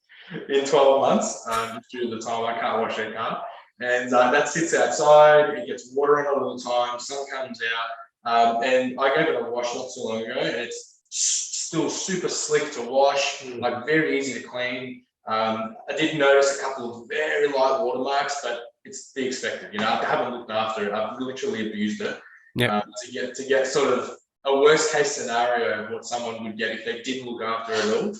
in 12 months due to the time I can't wash that car. And that sits outside, it gets water in it all the time, sun comes out. And I gave it a wash not so long ago, and it's still super slick to wash, like very easy to clean. I did notice a couple of very light watermarks, but it's the expected. I haven't looked after it. I've literally abused it to get sort of a worst case scenario of what someone would get if they didn't look after it at all.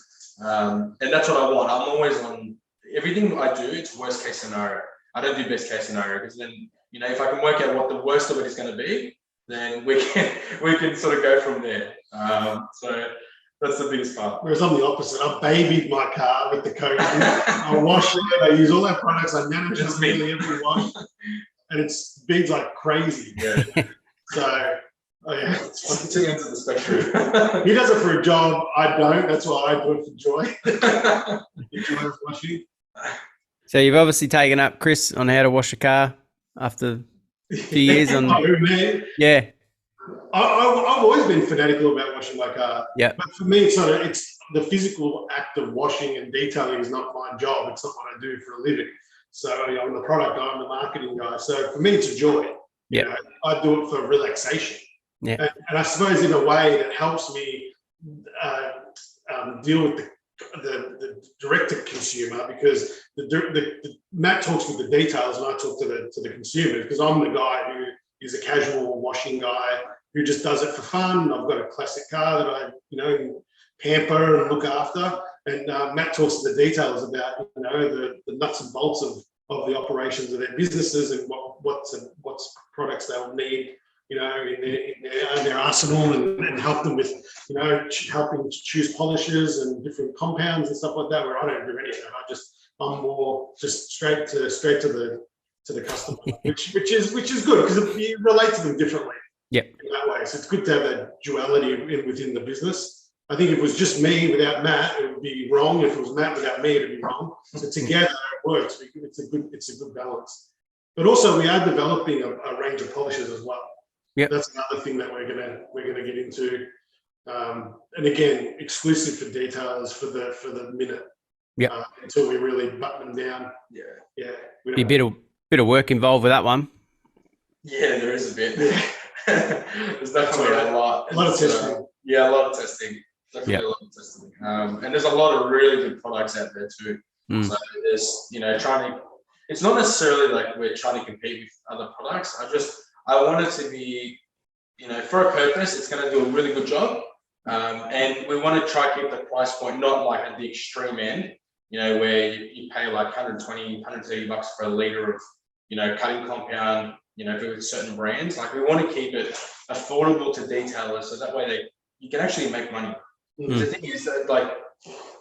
And that's what I want. I'm always on everything I do. It's worst case scenario. I don't do best case scenario, because then if I can work out what the worst of it is going to be, then we can sort of go from there. So that's the biggest part. Whereas I'm the opposite. I babied my car with the coating. I wash it. I use all our products. I manage it nearly every wash, and it beads like crazy. Yeah. So. Oh yeah, it's 2 ends of the spectrum. He does it for a job. I don't. That's why I do it for joy. Enjoy washing. So you've obviously taken up, Chris, on how to wash a car after a few years. Yeah. I've always been fanatical about washing my car. Yeah. But for me, it's the physical act of washing and detailing is not my job. It's not what I do for a living. So I'm the product guy, I'm the marketing guy. So for me, it's a joy. Yeah. I do it for relaxation. Yeah. And I suppose in a way that helps me deal with the direct to consumer, because Matt talks with the details and I talk to the consumer, because I'm the guy who is a casual washing guy who just does it for fun. I've got a classic car that I pamper and look after, and Matt talks to the details about the nuts and bolts of the operations of their businesses and what's products they'll need in their arsenal, and help them with, helping to choose polishes and different compounds and stuff like that, where I don't do any of that. I'm more just straight to the customer, which is good, because you relate to them differently. Yep. In that way. So it's good to have that duality within the business. I think if it was just me without Matt, it would be wrong. If it was Matt without me, it'd be wrong. So together it works. It's a good balance. But also we are developing a range of polishes as well. Yep. That's another thing that we're gonna get into. And again, exclusive for detailers for the minute. Yep. Until we really button them down. Yeah. Be a bit of work involved with that one. Yeah, there is a bit. There's definitely a lot. A lot of testing. A lot of testing. Definitely a lot of testing. And there's a lot of really good products out there too. So there's, it's not necessarily like we're trying to compete with other products. I want it to be, for a purpose, it's going to do a really good job. And we want to try to keep the price point not like at the extreme end, where you pay like 120, 130 bucks for a litre of, cutting compound, with certain brands. Like we want to keep it affordable to detailers so that way you can actually make money. The thing is that like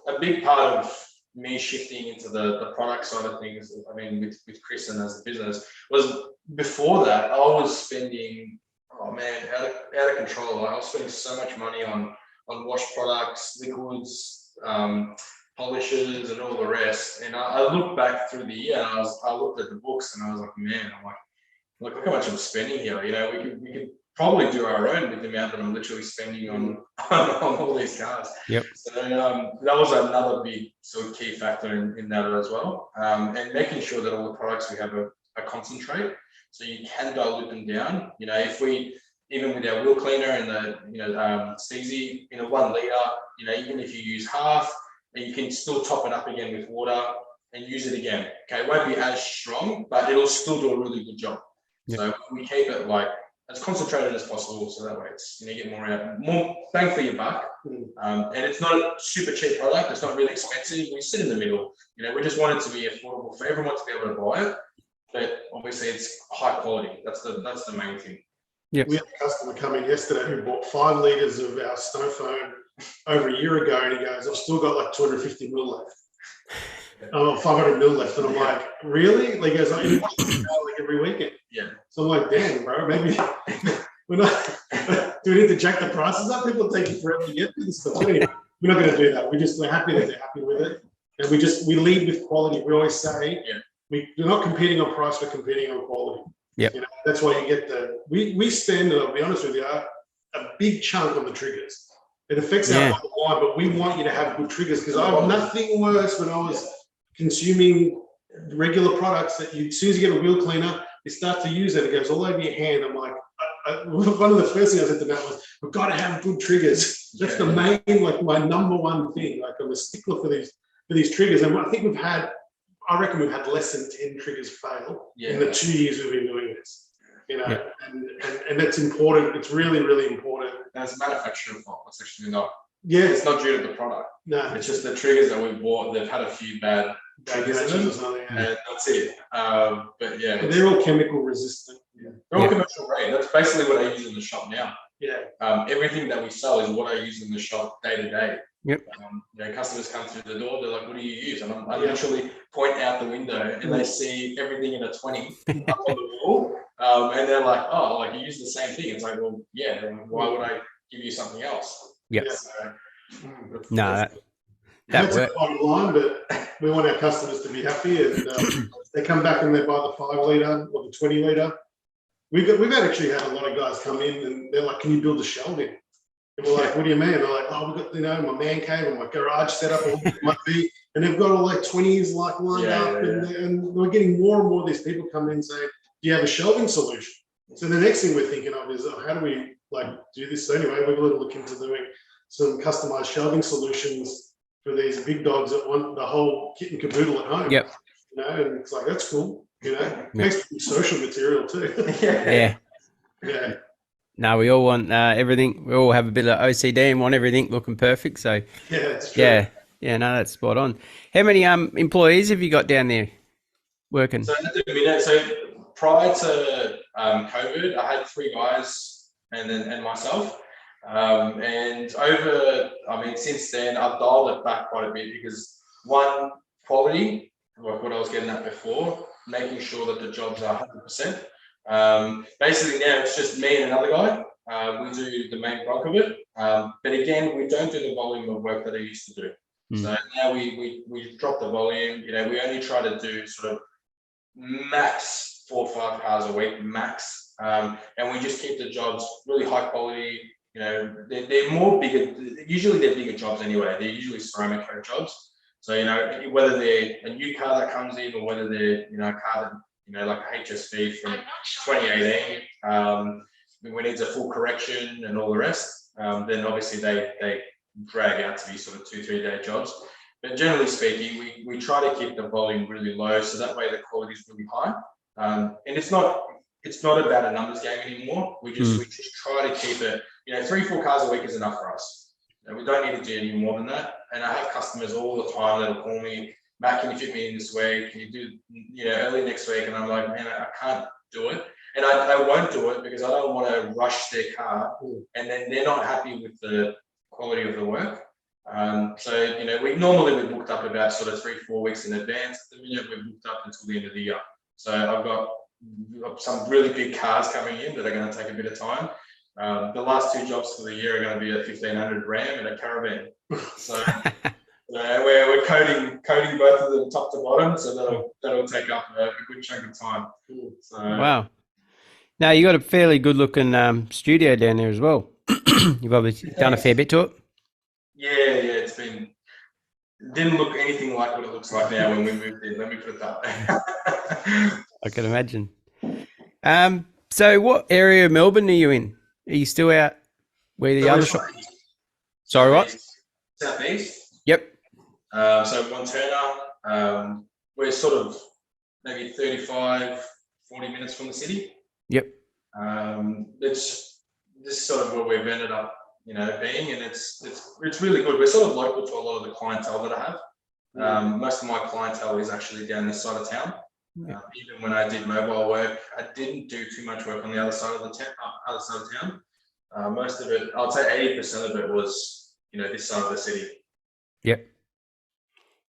a big part of me shifting into the product side of things, I mean, with Chris and as a business, was before that I was spending, out of control. I was spending so much money on wash products, liquids, polishes, and all the rest. And I looked back through the year, and I looked at the books, and I was like, man, look how much I'm spending here. We could probably do our own with the amount that I'm literally spending on all these cars. Yep. So that was another big sort of key factor in that as well. And making sure that all the products we have are concentrate, so you can dilute them down. If we, even with our wheel cleaner and the CZ, 1 litre, even if you use half, and you can still top it up again with water and use it again. Okay, it won't be as strong, but it'll still do a really good job. Yep. So we keep it like as concentrated as possible, so that way it's you get more bang for your buck. And it's not a super cheap product. It's not really expensive. We sit in the middle. We just want it to be affordable for everyone to be able to buy it, but obviously it's high quality. That's the main thing. Yep. We had a customer come in yesterday who bought 5 litres of our snow foam over a year ago, and he goes, I've still got like 250 mil left. 500 mil left. And I'm like, really? Like, he goes, you watch the show like every weekend. Yeah. So I'm like, damn, bro, maybe we're not, do we need to jack the prices up? People take you forever to get this stuff. Anyway, we're not going to do that. We're happy that they're happy with it. And we lead with quality. We always say, we're not competing on price, we're competing on quality. Yeah. That's why you get we spend, and I'll be honest with you, a big chunk on the triggers. It affects our bottom line, but we want you to have good triggers, because I have nothing worse when I was consuming regular products that as soon as you get a wheel cleaner, you start to use it, it goes all over your hand. I'm like, one of the first things I said to Matt was, we've got to have good triggers. That's the main, like my number one thing. Like I'm a stickler for these triggers. And I reckon we've had less than 10 triggers fail in the 2 years we've been doing this. And that's important. It's really, really important. And it's a manufacturing fault. It's actually not. Yeah. It's not due to the product. No. It's just the triggers that we've bought. They've had a few bad triggers in them, and that's it. But yeah. They're all chemical resistant. Yeah. They're all commercial grade. That's basically what I use in the shop now. Yeah. Everything that we sell is what I use in the shop day to day. Yep. Customers come through the door, they're like, what do you use? And I literally point out the window and they see everything in a 20 up on the wall. And they're like, oh, like you use the same thing. It's like, well, yeah, then why would I give you something else? Yep. So, that's the bottom line, but we want our customers to be happy, and they come back and they buy the 5 litre or the 20 litre. We've actually had a lot of guys come in and they're like, can you build a shelving? And we're like, what do you mean? They're like, oh, we've got, my man cave and my garage set up, or it might be, and they've got all like 20s like lined up, and we're getting more and more of these people come in and say, do you have a shelving solution? So the next thing we're thinking of is, how do we like do this? So anyway, we're going to look into doing some customized shelving solutions for these big dogs that want the whole kit and caboodle at home. Yep. And it's like, that's cool. Makes social material too. Yeah. No, we all want everything. We all have a bit of OCD and want everything looking perfect. So it's true. Yeah, no, that's spot on. How many employees have you got down there working? So prior to COVID, I had 3 guys and myself. And since then I've dialed it back quite a bit, because one, quality, like what I was getting at before, making sure that the jobs are 100%. Basically now it's just me and another guy. We do the main bulk of it. But again, we don't do the volume of work that I used to do. So now we drop the volume. We only try to do sort of max 4 or 5 cars a week, max. And we just keep the jobs really high quality, they're more bigger. Usually they're bigger jobs anyway. They're usually ceramic coat jobs. So, whether they're a new car that comes in or whether they're, a car that, like a HSV from 2018, when it's a full correction and all the rest, then obviously they drag out to be sort of 2-3 day jobs. But generally speaking, we try to keep the volume really low, so that way the quality is really high. And it's not about a numbers game anymore. We just try to keep it, 3-4 cars a week is enough for us. We don't need to do any more than that. And I have customers all the time that'll call me, Matt, can you fit me in this week? Can you do, early next week? And I'm like, man, I can't do it. And I won't do it because I don't want to rush their car and then they're not happy with the quality of the work. So, we booked up about sort of 3-4 weeks in advance. At the minute, we're booked up until the end of the year. So I've got some really big cars coming in that are going to take a bit of time. The last 2 jobs for the year are going to be a 1500 Ram and a Caravan. So we're coating both of them top to bottom. So that'll take up a good chunk of time. So, wow. Now you got a fairly good looking studio down there as well. You've obviously done a fair bit to it. Yeah, didn't look anything like what it looks like now when we moved in. Let me put it that way. I can imagine. So what area of Melbourne are you in? Are you still out where the other shop? Sorry, what? Southeast. Yep. So Montana, we're sort of maybe 35-40 minutes from the city. Yep. It's this sort of where we've ended up, being, and it's really good. We're sort of local to a lot of the clientele that I have. Most of my clientele is actually down this side of town. Even when I did mobile work, I didn't do too much work on the other side of the town. Most of it, I'd say 80% of it was, this side of the city. Yep.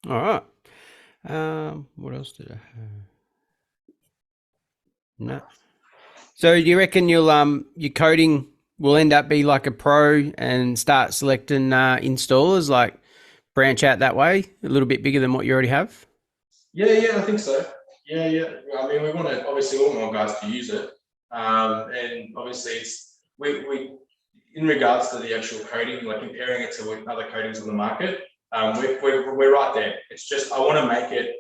All right. What else did I have? No. So do you reckon your coding will end up be like a pro and start selecting installers, like branch out that way a little bit bigger than what you already have? Yeah, I think so. Yeah. I mean, we want more guys to use it, and obviously it's we in regards to the actual coding, like comparing it to other coatings on the market, we're right there. It's just I want to make it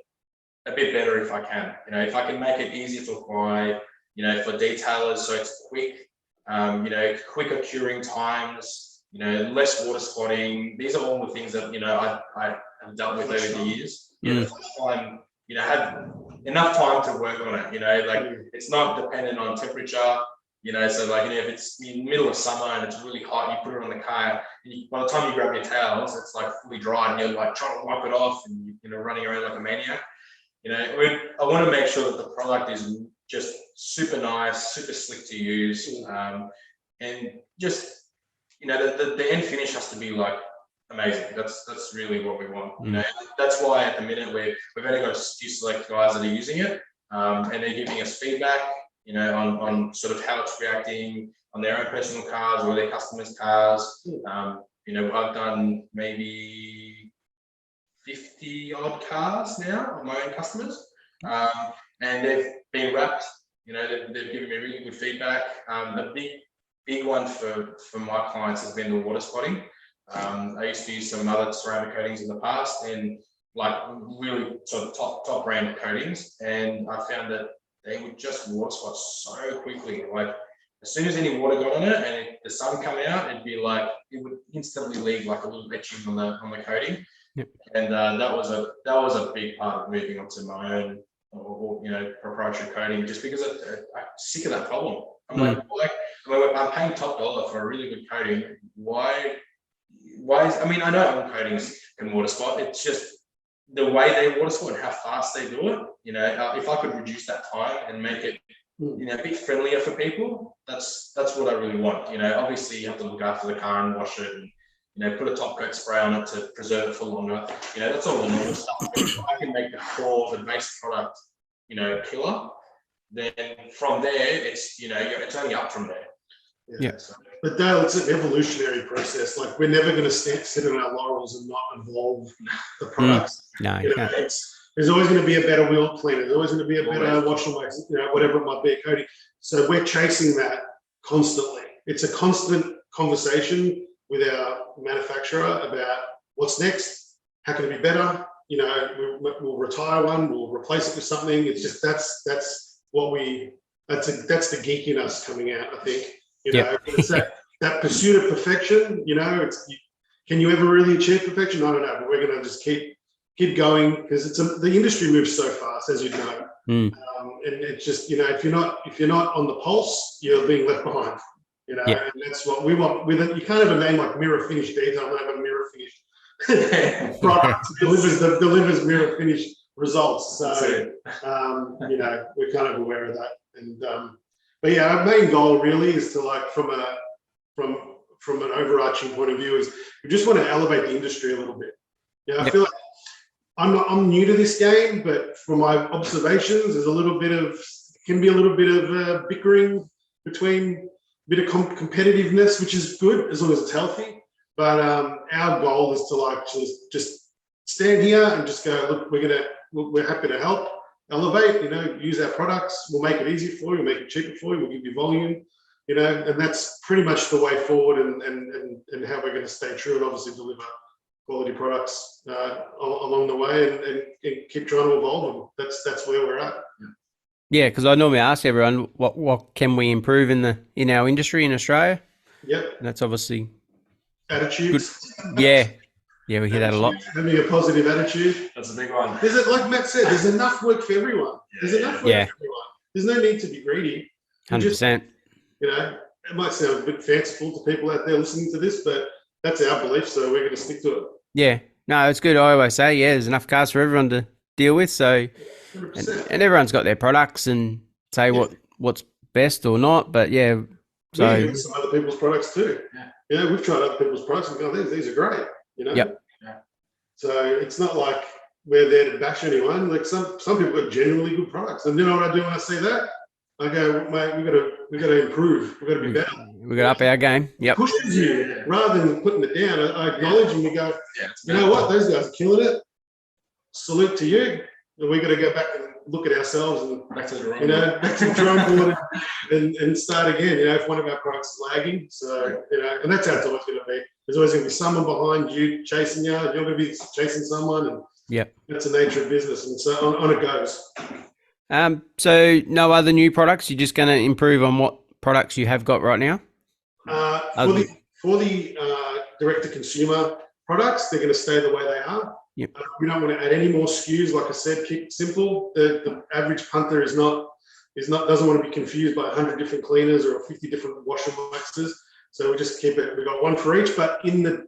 a bit better if I can. If I can make it easier to apply, for detailers, so it's quick, quicker curing times, less water spotting. These are all the things that I have dealt with over the years. Time, have enough time to work on it. It's not dependent on temperature. So if it's in the middle of summer and it's really hot, you put it on the car, and by the time you grab your towels, it's like fully dry, and you're like trying to wipe it off, and running around like a maniac. I want to make sure that the product is just super nice, super slick to use, and just the end finish has to be like amazing. That's really what we want. That's why at the minute we've only got a few select guys that are using it, and they're giving us feedback, on sort of how it's reacting on their own personal cars or their customers' cars. I've done maybe 50 odd cars now of my own customers, and they've been wrapped. They've given me really good feedback. The big one for my clients has been the water spotting. I used to use some other ceramic coatings in the past, and like really sort of top brand coatings, and I found that they would just water spot so quickly. Like as soon as any water got on it and the sun come out, it'd be like it would instantly leave like a little etching on the coating. Yep. And that was a big part of moving on to my own or proprietary coating, just because I'm sick of that problem. I'm I'm paying top dollar for a really good coating. Why I know all coatings can water spot. It's just the way they water spot and how fast they do it. If I could reduce that time and make it a bit friendlier for people, that's what I really want. Obviously you have to look after the car and wash it, and put a top coat spray on it to preserve it for longer. That's all the normal stuff. But if I can make the base product killer, then from there it's it's only up from there. Yeah. So. But Dale, it's an evolutionary process. Like we're never going to sit on our laurels and not evolve the products. No, there's always going to be a better wheel cleaner. There's always going to be a better wash and wax, whatever it might be, coating. So we're chasing that constantly. It's a constant conversation with our manufacturer about what's next, how can it be better. You know, we'll retire one, we'll replace it with something. It's just that's the geek in us coming out, I think. You know, it's that pursuit of perfection. You know, can you ever really achieve perfection? I don't know, but we're going to just keep going because the industry moves so fast, as you know. And it's just, you know, if you're not on the pulse, you're being left behind. You know, and that's what we want. With it, you can't have a name like Mirror Finish Detail. I have a Mirror Finish product delivers mirror finish results. So you know, we're kind of aware of that. And but yeah, our main goal really is to, like, from an overarching point of view, is we just want to elevate the industry a little bit. Yeah, I feel like I'm new to this game, but from my observations, there's can be a little bit of bickering between, a bit of competitiveness, which is good as long as it's healthy. But our goal is to, like, just stand here and just go, look, we're happy to help elevate, you know, use our products. We'll make it easy for you, we'll make it cheaper for you, we'll give you volume, you know, and that's pretty much the way forward, and how we're going to stay true and obviously deliver quality products along the way, and keep trying to evolve them. That's where we're at. Yeah, because I normally ask everyone what can we improve in our industry in Australia. Yep. And that's obviously attitudes. Good. Yeah, we hear that a lot. Having a positive attitude. That's a big one. Like Matt said, there's enough work for everyone. There's enough work for everyone. There's no need to be greedy. 100%. You know, it might sound a bit fanciful to people out there listening to this, but that's our belief, so we're going to stick to it. Yeah, no, it's good. I always say, there's enough cars for everyone to deal with. So, and everyone's got their products and say what's best or not. But yeah, so we use some other people's products too. Yeah, we've tried other people's products and go, these are great. You know. Yep. Yeah. So it's not like we're there to bash anyone. Like some people got genuinely good products, and you know what I do when I see that? I go, mate, we got to improve. We got to be better. We got to up our game. Yep. Pushes you rather than putting it down. I acknowledge and we go, you know what? Those guys are killing it. Salute to you. And we got to go back and look at ourselves and back to the drawing board and start again. You know, if one of our products is lagging, so you know, and that's how it's always going to be. There's always going to be someone behind you chasing you. You're going to be chasing someone, and that's the nature of business. And so on it goes. So no other new products. You're just going to improve on what products you have got right now. For the direct to consumer products, they're going to stay the way they are. Yep. We don't want to add any more SKUs. Like I said, keep it simple. The average punter doesn't want to be confused by 100 different cleaners or 50 different washer mixers. So we just keep it. We've got one for each. But in the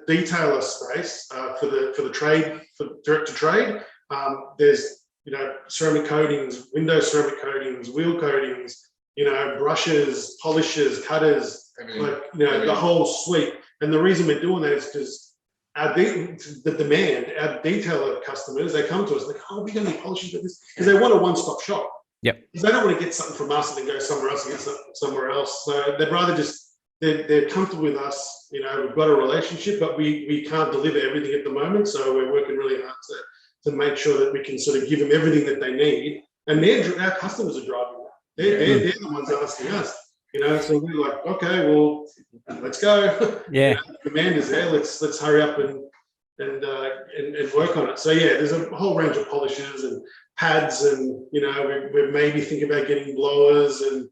detailer space, for the trade, for direct to trade, there's, you know, ceramic coatings, window ceramic coatings, wheel coatings, you know, brushes, polishes, cutters, like, you know, the whole suite. And the reason we're doing that is because the demand, our detailer customers, they come to us like, oh, we don't need polishes for this, because they want a one-stop shop. Yep. Because they don't want to get something from us and then go somewhere else and get something somewhere else. So they'd rather just, they're comfortable with us. You know, we've got a relationship, but we can't deliver everything at the moment. So we're working really hard to make sure that we can sort of give them everything that they need. And our customers are driving that. They're the ones asking us. You know, so we're like, okay, well, let's go. Yeah. You know, demand is there. Let's hurry up and work on it. So yeah, there's a whole range of polishes and pads, and you know, we're maybe thinking about getting blowers and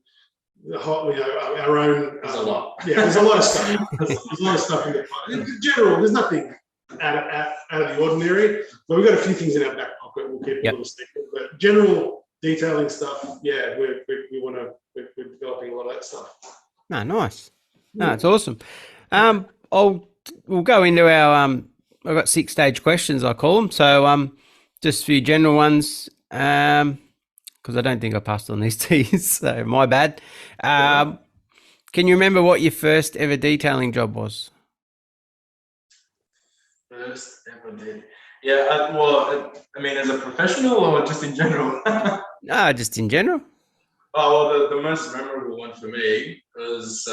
our own. There's a lot. Yeah, there's a lot of stuff. There's a lot of stuff in the in general. There's nothing out of the ordinary, but we've got a few things in our back pocket. We'll keep a little secret, but general detailing stuff. Yeah, we're developing a lot of that stuff. No, nice. No, it's awesome. We'll go into our I've got 6-stage questions, I call them. So just a few general ones, because I don't think I passed on these tests, so my bad. Can you remember what your first ever detailing job was? First ever did. Yeah, well, I mean, as a professional or just in general? No, just in general. Oh, well, the most memorable one for me was,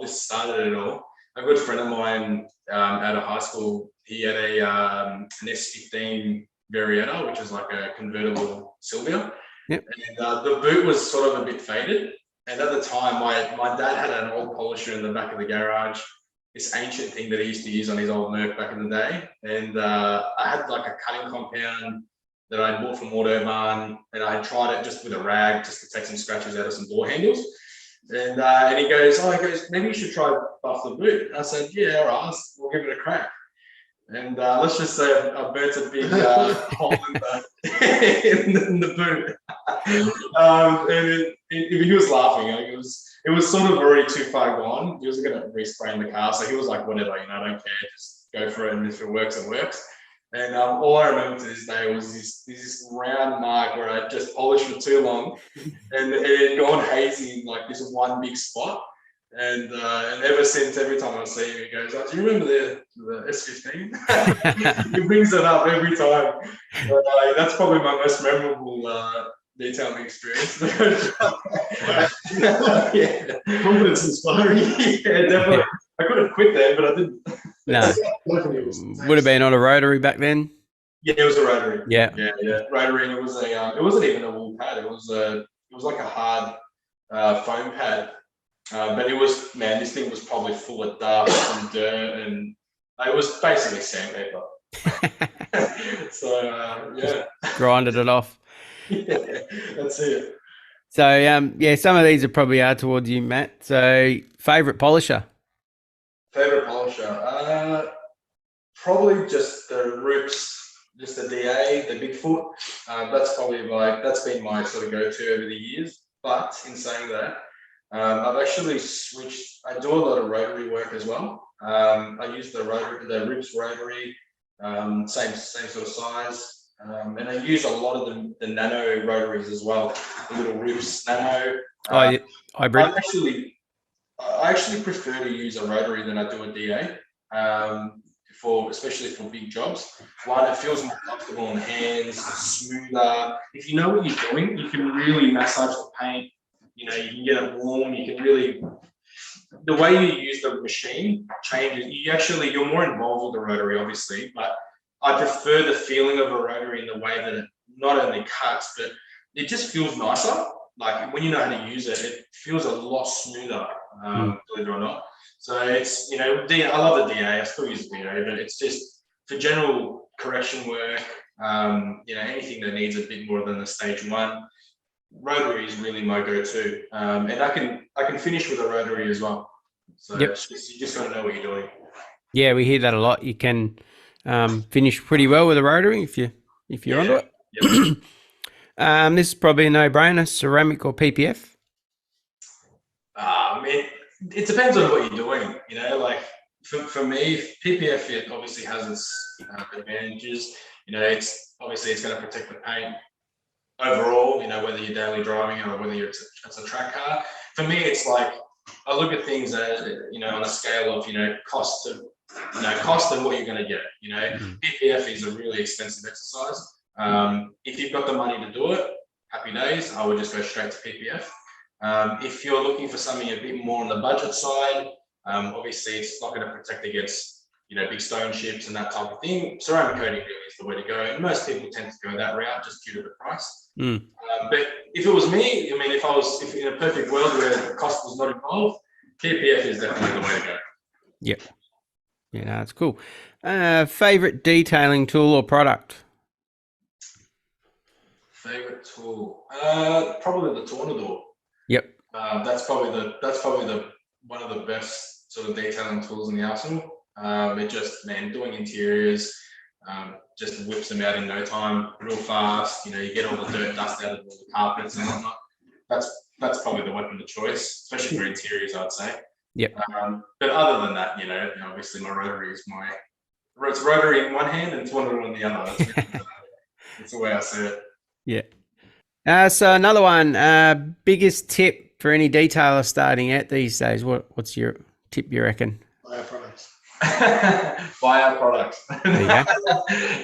this started it all. A good friend of mine out of high school, he had an S15 Varietta, which is like a convertible Sylvia. Yep. And the boot was sort of a bit faded. And at the time, my dad had an old polisher in the back of the garage, this ancient thing that he used to use on his old Merc back in the day. And I had like a cutting compound that I bought from Autobarn, and I tried it just with a rag just to take some scratches out of some door handles. And he goes, maybe you should try buff the boot. And I said, yeah, all right, we'll give it a crack. And let's just say I burnt a big hole in the boot. And he was laughing. It was sort of already too far gone. He was going to respray in the car, so he was like, "Whatever, I don't care. Just go for it, and if it works, it works." And all I remember to this day was this round mark where I just polished for too long, and it had gone hazy in like this one big spot. And ever since, every time I see him, he goes, "Do you remember the S15?" He brings it up every time. But, that's probably my most memorable detailing experience. Yeah. Confidence inspiring. Yeah, definitely. I could have quit there, but I didn't. No. Would have been on a rotary back then. Yeah, it was a rotary. Yeah. Rotary, and it was it wasn't even a wool pad. It was like a hard foam pad. But this thing was probably full of dust and dirt, and it was basically sandpaper. So, yeah. Grinded it off. Yeah, that's it. So, some of these are probably towards you, Matt. So, favourite polisher? Favourite polisher? Probably just the Roops, just the DA, the Bigfoot. That's been my sort of go-to over the years. But in saying that, I've actually switched. I do a lot of rotary work as well. I use the Roops rotary, same sort of size, and I use a lot of the nano rotaries as well. The little Roops nano. Hybrid. I actually prefer to use a rotary than I do a DA. Especially for big jobs. One, it feels more comfortable on the hands, smoother. If you know what you're doing, you can really massage the paint. You can get it warm. You can really, the way you use the machine changes. You're more involved with the rotary, obviously, but I prefer the feeling of a rotary in the way that it not only cuts, but it just feels nicer. Like when you know how to use it, it feels a lot smoother, believe it or not. So it's, I love the DA. I still use the DA, but it's just for general correction work, anything that needs a bit more than the stage one. Rotary is really my go-to, and I can finish with a rotary as well. So you just got to know what you're doing. Yeah, we hear that a lot. You can finish pretty well with a rotary if you're onto it. Yep. This is probably a no-brainer: ceramic or PPF. It depends on what you're doing. Like for me, PPF it obviously has its advantages. It's going to protect the paint overall, whether you're daily driving or whether it's a track car. For me, it's like I look at things as on a scale of cost and what you're going to get. PPF is a really expensive exercise. If you've got the money to do it, happy days. I would just go straight to PPF. If you're looking for something a bit more on the budget side, obviously it's not going to protect against big stone chips and that type of thing. Ceramic coating really is the way to go, and most people tend to go that route just due to the price. But if it was me, if in a perfect world where the cost was not involved, PPF is definitely the way to go. Yep. Yeah, no, it's cool. Favorite detailing tool or product? Favorite tool, probably the Tornador. Yep. That's probably the one of the best sort of detailing tools in the arsenal. It just, doing interiors, just whips them out in no time, real fast. You get all the dirt, dust out of all the carpets and whatnot. That's probably the weapon of choice, especially for interiors, I'd say. Yep. But other than that, obviously my rotary is it's rotary in one hand and Tornador in the other. That's the way I see it. Yeah. So another one, biggest tip for any detailer starting out these days. What's your tip, you reckon? Buy our products. Buy our products. There you go.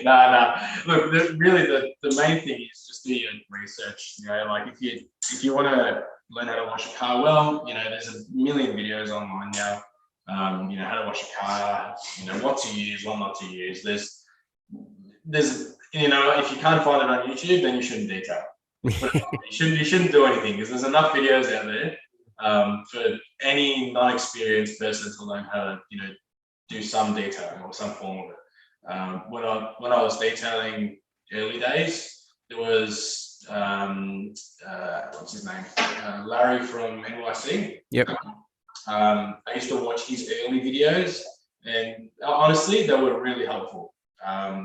No. Look, really, the main thing is just do your research. Like if you want to learn how to wash a car well, there's a million videos online now. How to wash a car, what to use, what not to use. There's if you can't find it on YouTube, then you shouldn't detail. You shouldn't do anything because there's enough videos out there. for any non-experienced person to learn how to, do some detailing or some form of it. When I was detailing early days, there was what's his name, Larry from NYC. Yep. I used to watch his early videos, and honestly, they were really helpful.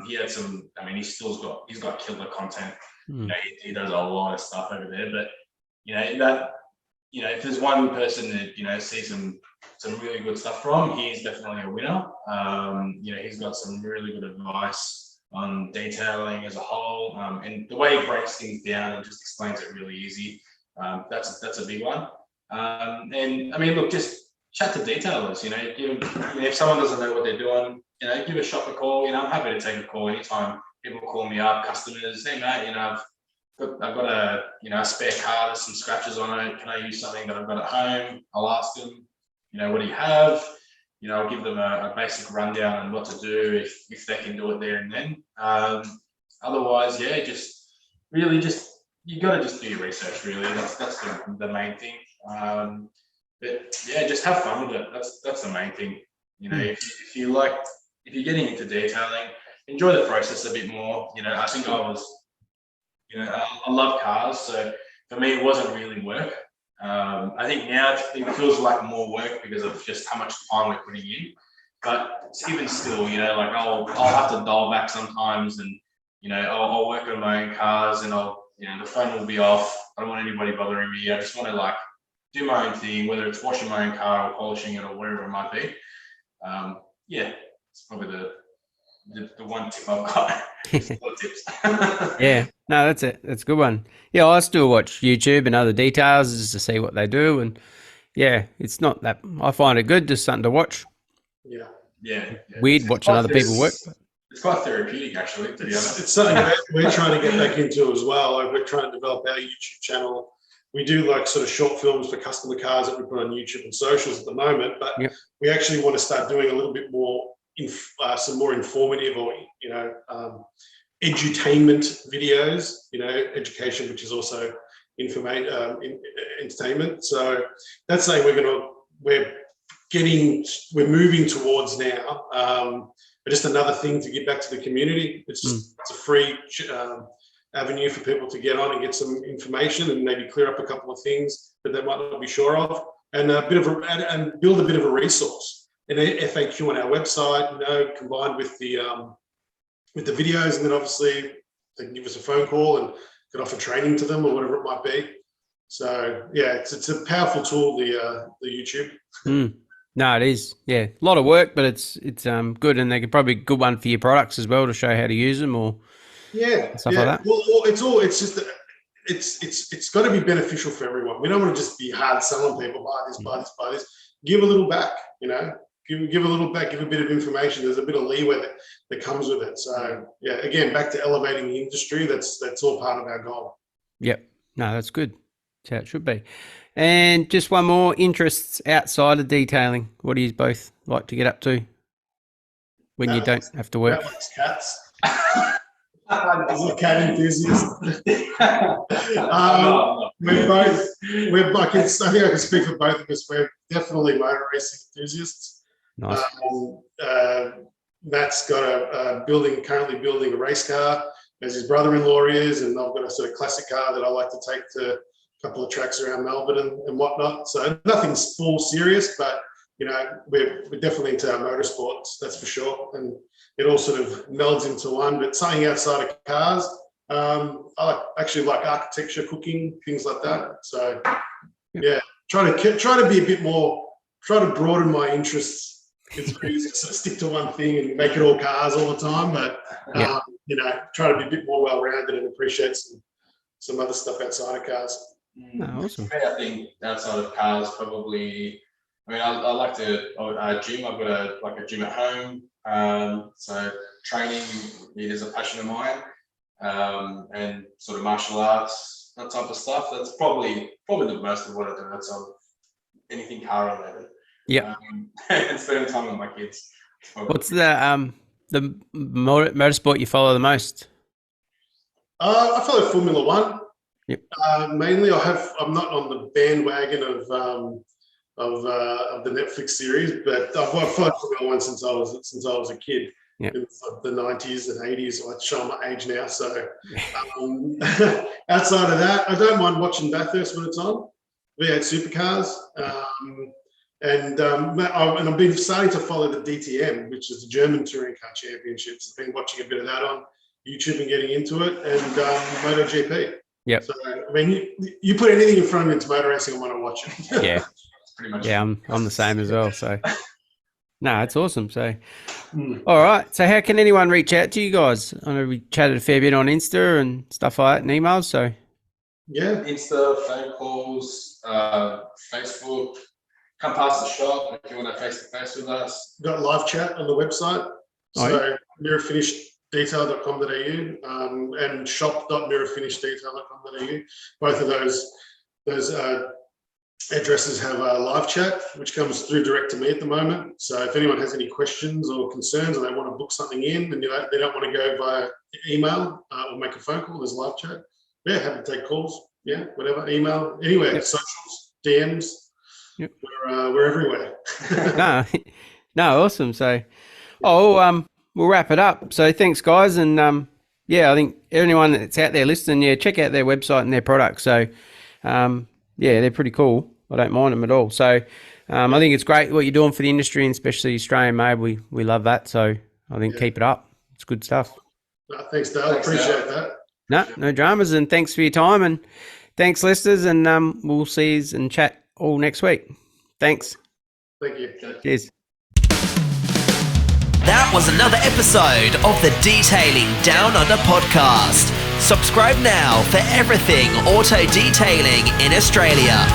He had some. I mean, he's got killer content. He does a lot of stuff over there. But if there's one person that sees some really good stuff from, he's definitely a winner. He's got some really good advice on detailing as a whole, and the way he breaks things down and just explains it really easy. That's a big one. And I mean, look, just chat to detailers. If someone doesn't know what they're doing, give a shop a call. I'm happy to take a call anytime. People call me up, customers. Hey mate, I've got a spare car. There's some scratches on it. Can I use something that I've got at home? I'll ask them. What do you have? I'll give them a basic rundown on what to do if they can do it there and then. Otherwise, yeah, you got to just do your research. Really, that's the main thing. But yeah, just have fun with it. That's the main thing. If you're getting into detailing, enjoy the process a bit more. I think I love cars, so for me it wasn't really work. I think now it feels like more work because of just how much time we're putting in. But even still, I'll have to dial back sometimes, and I'll work on my own cars, and the phone will be off. I don't want anybody bothering me. I just want to do my own thing, whether it's washing my own car or polishing it or whatever it might be. Yeah, it's probably the one tip I've got. Tips. Yeah, no, that's it. That's a good one. Yeah, I still watch YouTube and other details just to see what they do, and yeah, it's not that. I find it good, just something to watch. Yeah. Weird watching other people work. It's quite therapeutic, actually, to be honest. It's something that we're trying to get back into as well. We're trying to develop our YouTube channel. We do sort of short films for customer cars that we put on YouTube and socials at the moment, but we actually want to start doing a little bit more, some more informative or edutainment videos. Education, which is also entertainment. So that's something we're moving towards now. But just another thing to give back to the community. It's a free avenue for people to get on and get some information and maybe clear up a couple of things that they might not be sure of, and build a bit of a resource. An FAQ on our website, combined with the videos, and then obviously they can give us a phone call and can offer training to them or whatever it might be. So yeah, it's a powerful tool, the YouTube. No, it is. Yeah, a lot of work, but it's good, and they could probably good one for your products as well to show how to use them or stuff like that. Well, it's just that it's got to be beneficial for everyone. We don't want to just be hard selling people, buy this. Give a little back, give a little back, give a bit of information. There's a bit of leeway that comes with it. So yeah, again, back to elevating the industry. That's all part of our goal. Yep. No, that's good. That's how it should be. And just one more, interests outside of detailing. What do you both like to get up to when you don't have to work? Cats. As a cat enthusiast. We're I think I can speak for both of us. We're definitely motor racing enthusiasts. Nice. Matt's got currently building a race car, as his brother-in-law is, and I've got a sort of classic car that I like to take to a couple of tracks around Melbourne and whatnot. So nothing's full serious, but we're definitely into our motorsports, that's for sure. And it all sort of melds into one. But something outside of cars, I actually like architecture, cooking, things like that. So yeah, try to be a bit more, try to broaden my interests. It's very easy to sort of stick to one thing and make it all cars all the time, but try to be a bit more well-rounded and appreciate some other stuff outside of cars. Awesome. I think outside of cars, probably. I mean, I like to gym. I've got a gym at home. So training is a passion of mine, and sort of martial arts, that type of stuff. That's probably the most of what I do outside of anything car related. Yeah. And spending time with my kids. What's the motorsport you follow the most? I follow Formula One. Yep. Mainly, I'm not on the bandwagon of the Netflix series, but I've followed Formula One since I was a kid. Yep. In the 90s and 80s. I show my age now. So outside of that, I don't mind watching Bathurst when it's on. V8 Supercars. And I've been starting to follow the DTM, which is the German Touring Car Championships. I've been watching a bit of that on YouTube and getting into it, and MotoGP. Yep. So I mean, you put anything in front of me into motor racing, I want to watch it. Yeah. Pretty much. Yeah, I'm the same as well. So, no, it's awesome. So, all right. So, how can anyone reach out to you guys? I know we chatted a fair bit on Insta and stuff like that and emails. So, Yeah. Insta, phone calls, Facebook. Come past the shop if you want to face-to-face with us. Got live chat on the website. So mirrorfinishedetail.com.au and shop.mirrorfinishedetail.com.au. Both of those addresses have a live chat, which comes through direct to me at the moment. So if anyone has any questions or concerns, or they want to book something in and they don't want to go via email or make a phone call, there's live chat. Yeah, happy to take calls. Yeah, whatever, email, anywhere, socials, DMs. Yep. We're everywhere. no, awesome. So, we'll wrap it up. So thanks, guys, and I think anyone that's out there listening, check out their website and their products. So, they're pretty cool. I don't mind them at all. So, I think it's great what you're doing for the industry, and especially Australian made. We love that. So, I think keep it up. It's good stuff. Thanks, Dale. Appreciate that. No dramas, and thanks for your time, and thanks, listeners, and we'll see you and chat all next week. Thanks. Thank you. Cheers. That was another episode of the Detailing Down Under podcast. Subscribe now for everything auto detailing in Australia.